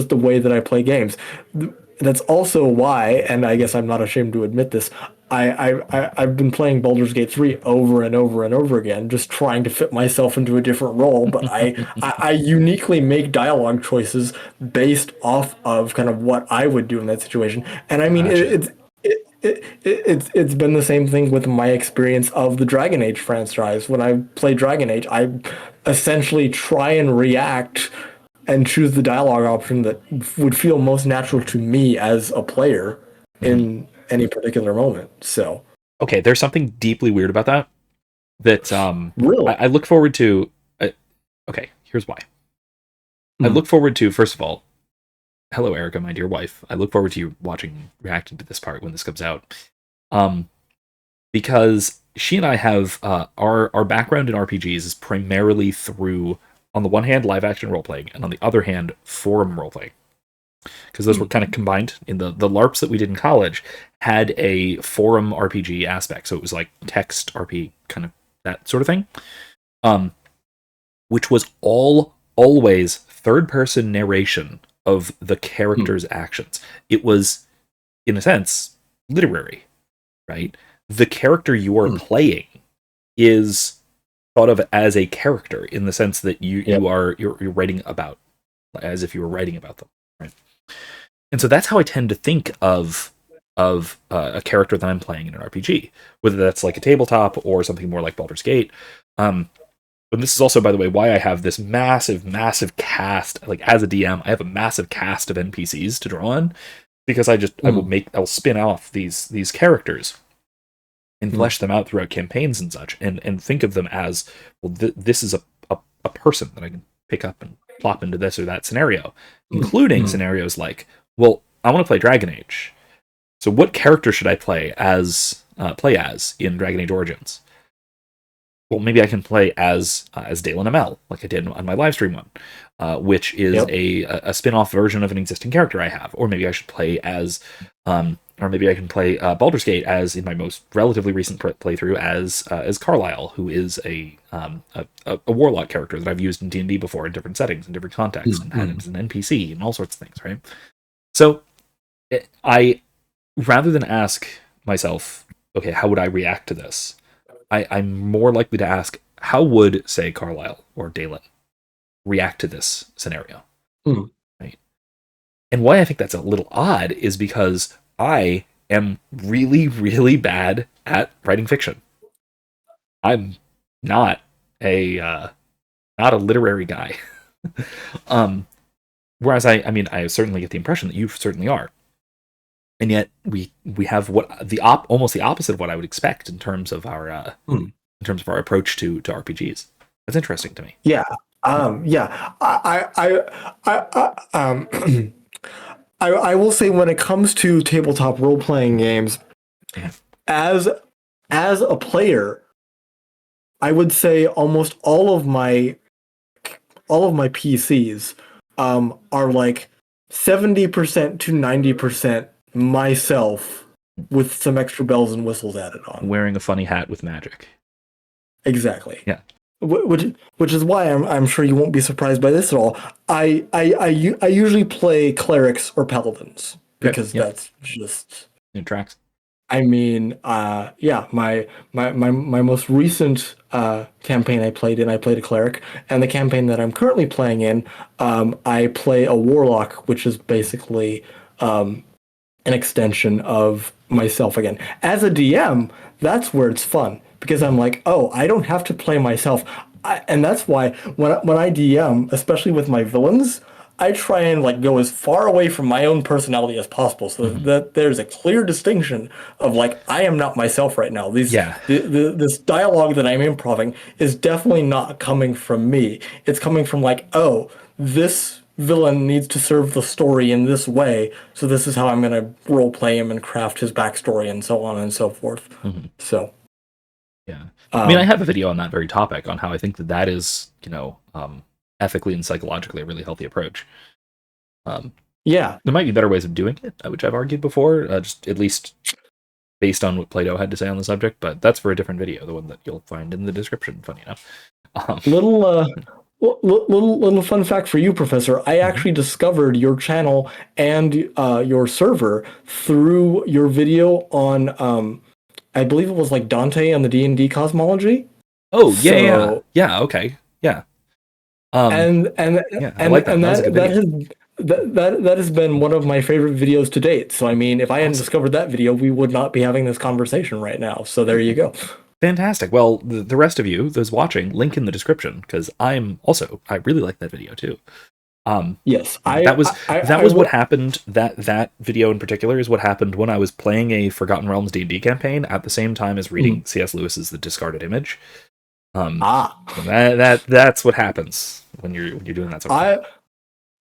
the way that I play games. That's also why, and I guess I'm not ashamed to admit this, I've been playing Baldur's Gate 3 over and over and over again, just trying to fit myself into a different role. But I uniquely make dialogue choices based off of kind of what I would do in that situation. And I mean, Gotcha. it's been the same thing with my experience of the Dragon Age franchise. When I play Dragon Age, I essentially try and react and choose the dialogue option that would feel most natural to me as a player in any particular moment. So, okay, there's something deeply weird about that. Really? I look forward to. Okay, here's why. I look forward to, first of all, hello Erica, my dear wife. I look forward to you reacting to this part when this comes out, because she and I have our background in RPGs is primarily through on the one hand, live action role playing, and on the other hand, forum role playing. Because those were kind of combined in the LARPs that we did in college had a forum RPG aspect. So it was like text RP, kind of that sort of thing. Which was always third person narration of the character's actions. It was, in a sense, literary, right? The character you are playing is thought of as a character in the sense that you're writing about, as if you were writing about them, right? And so that's how I tend to think of a character that I'm playing in an RPG, whether that's like a tabletop or something more like Baldur's Gate. But this is also, by the way, why I have this massive cast. Like as a DM, I have a massive cast of NPCs to draw on, because I will spin off these characters and flesh them out throughout campaigns and such, and think of them as, well, this is a person that I can pick up and plop into this or that scenario, including scenarios like, well, I want to play Dragon Age, so what character should I play as in Dragon Age Origins? Well, maybe I can play as Dalen Amell, like I did on my live stream one, which is a spin-off version of an existing character I have. Or maybe I should play as, or maybe I can play Baldur's Gate as, in my most relatively recent playthrough, as Carlisle, who is a warlock character that I've used in D&D before in different settings, in different contexts, and had him as an NPC and all sorts of things, right? So I, rather than ask myself, okay, how would I react to this? I'm more likely to ask, how would, say, Carlisle or Dalen react to this scenario? Right? And why I think that's a little odd is because I am really, really bad at writing fiction. I'm not a literary guy. Whereas I certainly get the impression that you certainly are. And yet we have almost the opposite of what I would expect in terms of our approach to RPGs. That's interesting to me. Yeah. I will say, when it comes to tabletop role playing games, as a player, I would say almost all of my PCs are like 70% to 90% myself, with some extra bells and whistles added on. Wearing a funny hat with magic. Exactly. Yeah. Which is why I'm sure you won't be surprised by this at all. I usually play clerics or paladins, because that's just, it tracks. I mean, my most recent campaign I played a cleric, and the campaign that I'm currently playing in, I play a warlock, which is basically an extension of myself again. As a DM, that's where it's fun, because I'm like, oh, I don't have to play myself. And that's why when I DM, especially with my villains, I try and like go as far away from my own personality as possible, so that there's a clear distinction of like, I am not myself right now. This dialogue that I'm improving is definitely not coming from me. It's coming from like, oh, this villain needs to serve the story in this way, so this is how I'm going to role play him and craft his backstory and so on and so forth. So, yeah, I have a video on that very topic, on how I think that is, ethically and psychologically a really healthy approach. There might be better ways of doing it, which I've argued before, just at least based on what Plato had to say on the subject, but that's for a different video, the one that you'll find in the description, funny enough. Little fun fact for you, Professor. I actually discovered your channel and your server through your video on, I believe it was like Dante and the D&D cosmology. Oh, yeah, okay, yeah. And I like that. that has been one of my favorite videos to date. So I mean, if I hadn't discovered that video, we would not be having this conversation right now. So there you go. Fantastic. Well, the rest of you, those watching, link in the description, because I really like that video too. Yes, that was what happened. That video in particular is what happened when I was playing a Forgotten Realms D&D campaign at the same time as reading C.S. Lewis's The Discarded Image. That's what happens when you're doing that sort of thing.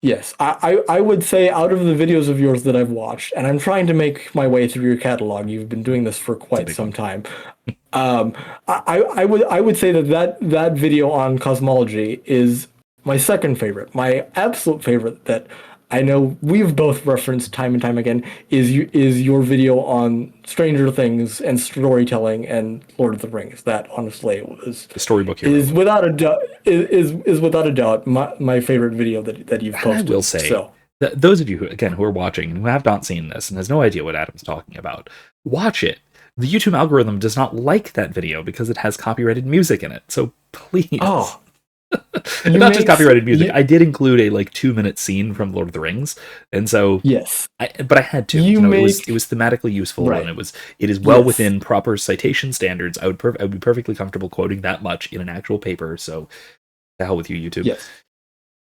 Yes, I would say, out of the videos of yours that I've watched, and I'm trying to make my way through your catalog. You've been doing this for quite some time. I would say that video on cosmology is my second favorite, my absolute favorite that I know we've both referenced time and time again is your video on Stranger Things and storytelling and Lord of the Rings. That honestly was The storybook hero. is without a doubt is without a doubt my favorite video that you've posted. And I will say, so. Those of you who are watching and who have not seen this and has no idea what Adam's talking about, watch it. The YouTube algorithm does not like that video because it has copyrighted music in it. So please. Oh. Not just copyrighted music. I did include a 2-minute scene from Lord of the Rings, and so yes, but I had to. It was thematically useful, right. And it is well within proper citation standards. I would be perfectly comfortable quoting that much in an actual paper. So, the hell with you, YouTube. Yes,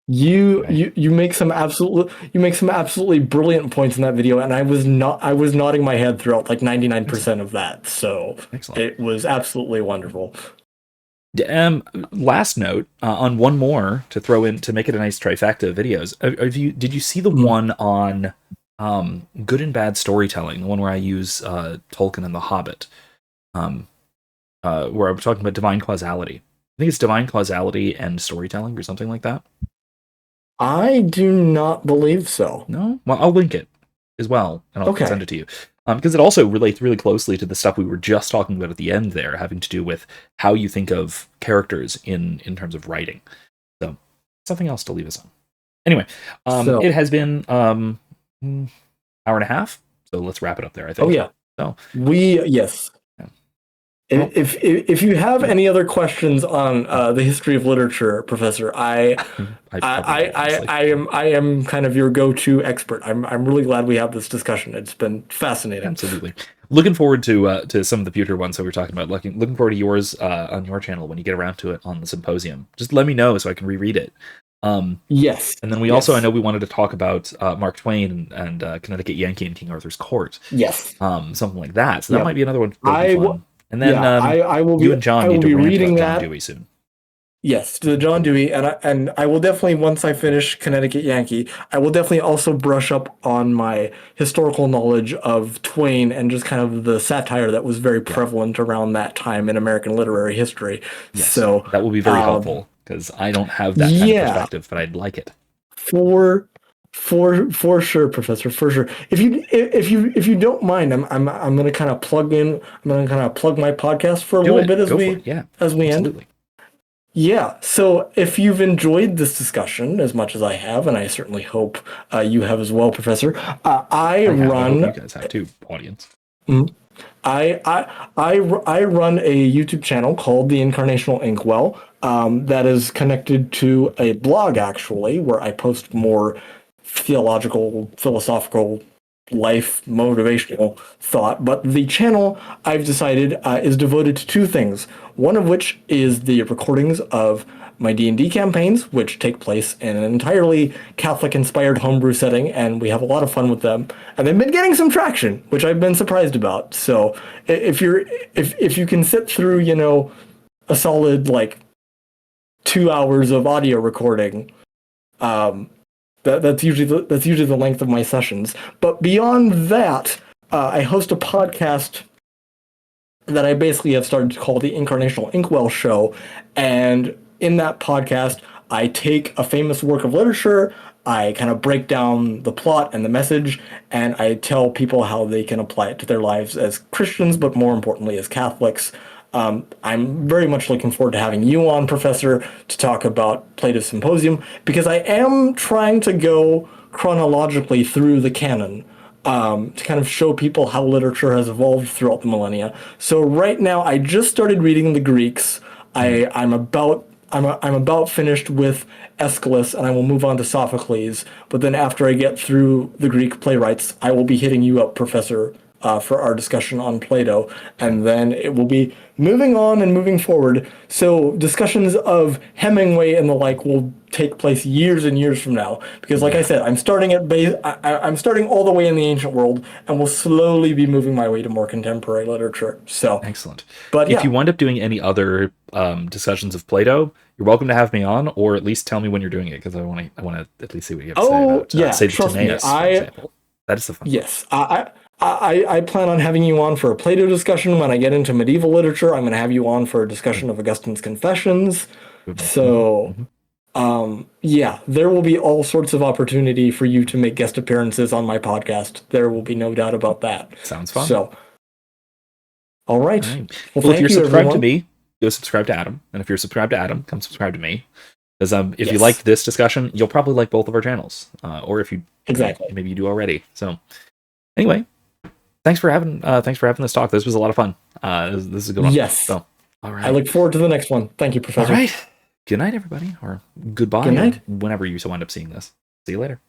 you make some absolutely brilliant points in that video, and I was nodding my head throughout 99% of that. So excellent. It was absolutely wonderful. Last note on one more to throw in to make it a nice trifecta of videos. Did you see the one on good and bad storytelling? The one where I use Tolkien and The Hobbit, where I'm talking about divine causality. I think it's divine causality and storytelling or something like that. I do not believe so. No? Well, I'll link it as well, and I'll send it to you. Because it also relates really closely to the stuff we were just talking about at the end there, having to do with how you think of characters in terms of writing. So, something else to leave us on. Anyway, it has been hour and a half, so let's wrap it up there, I think. Oh, yeah. So Yes. Well, if you have any other questions on the history of literature, Professor, I am kind of your go-to expert. I'm really glad we have this discussion. It's been fascinating. Absolutely. Looking forward to some of the future ones that we're talking about. Looking forward to yours on your channel when you get around to it on the symposium. Just let me know so I can reread it. Yes. And then we also, I know we wanted to talk about Mark Twain and Connecticut Yankee and King Arthur's Court. Yes. Something like that. So that might be another one. Fun. And then I will be, you and John need to reading John that. Dewey soon. Yes, to the John Dewey, and I will definitely, once I finish Connecticut Yankee, I will definitely also brush up on my historical knowledge of Twain and just kind of the satire that was very prevalent around that time in American literary history. Yes, so that will be very helpful because I don't have that kind of perspective, but I'd like it. For sure, Professor, for sure. If you don't mind, I'm gonna kind of plug in. I'm gonna kind of plug my podcast for a little bit as we end. Yeah. So if you've enjoyed this discussion as much as I have, and I certainly hope you have as well, Professor, I run. I hope you guys have too, audience. I run a YouTube channel called The Incarnational Inkwell. That is connected to a blog actually, where I post more theological, philosophical, life, motivational thought. But the channel, I've decided, is devoted to two things. One of which is the recordings of my D&D campaigns, which take place in an entirely Catholic-inspired homebrew setting, and we have a lot of fun with them. And they've been getting some traction, which I've been surprised about. So if you can sit through, a solid 2 hours of audio recording, that's usually the length of my sessions. But beyond that, I host a podcast that I basically have started to call the Incarnational Inkwell Show, and in that podcast, I take a famous work of literature, I kind of break down the plot and the message, and I tell people how they can apply it to their lives as Christians, but more importantly as Catholics. I'm very much looking forward to having you on, Professor, to talk about Plato's Symposium, because I am trying to go chronologically through the canon to kind of show people how literature has evolved throughout the millennia. So right now, I just started reading the Greeks. I'm about finished with Aeschylus, and I will move on to Sophocles. But then after I get through the Greek playwrights, I will be hitting you up, Professor, for our discussion on Plato, and then it will be moving on and moving forward. So discussions of Hemingway and the like will take place years and years from now, because like I said, I'm starting I'm starting all the way in the ancient world, and will slowly be moving my way to more contemporary literature. So excellent. But if you wind up doing any other discussions of Plato, you're welcome to have me on, or at least tell me when you're doing it, because I want to at least see what you have to say about say the Timaeus, for example. That is the fun. Yes, I plan on having you on for a Plato discussion. When I get into medieval literature, I'm going to have you on for a discussion of Augustine's Confessions. So Yeah, there will be all sorts of opportunity for you to make guest appearances on my podcast. There will be no doubt about that. Sounds fun. So, all right. All right. Well, Well, if thank you're you, subscribed to everyone. me, go subscribe to Adam. And if you're subscribed to Adam, come subscribe to me. Because if you Yes. liked this discussion, you'll probably like both of our channels. Or if you Exactly. maybe you do already. So anyway, thanks for having this talk. This was a lot of fun. This is a good one. Yes. So all right. I look forward to the next one. Thank you, All Professor. right. Good night, everybody, or goodbye. Good night. Whenever you so end up seeing this. See you later.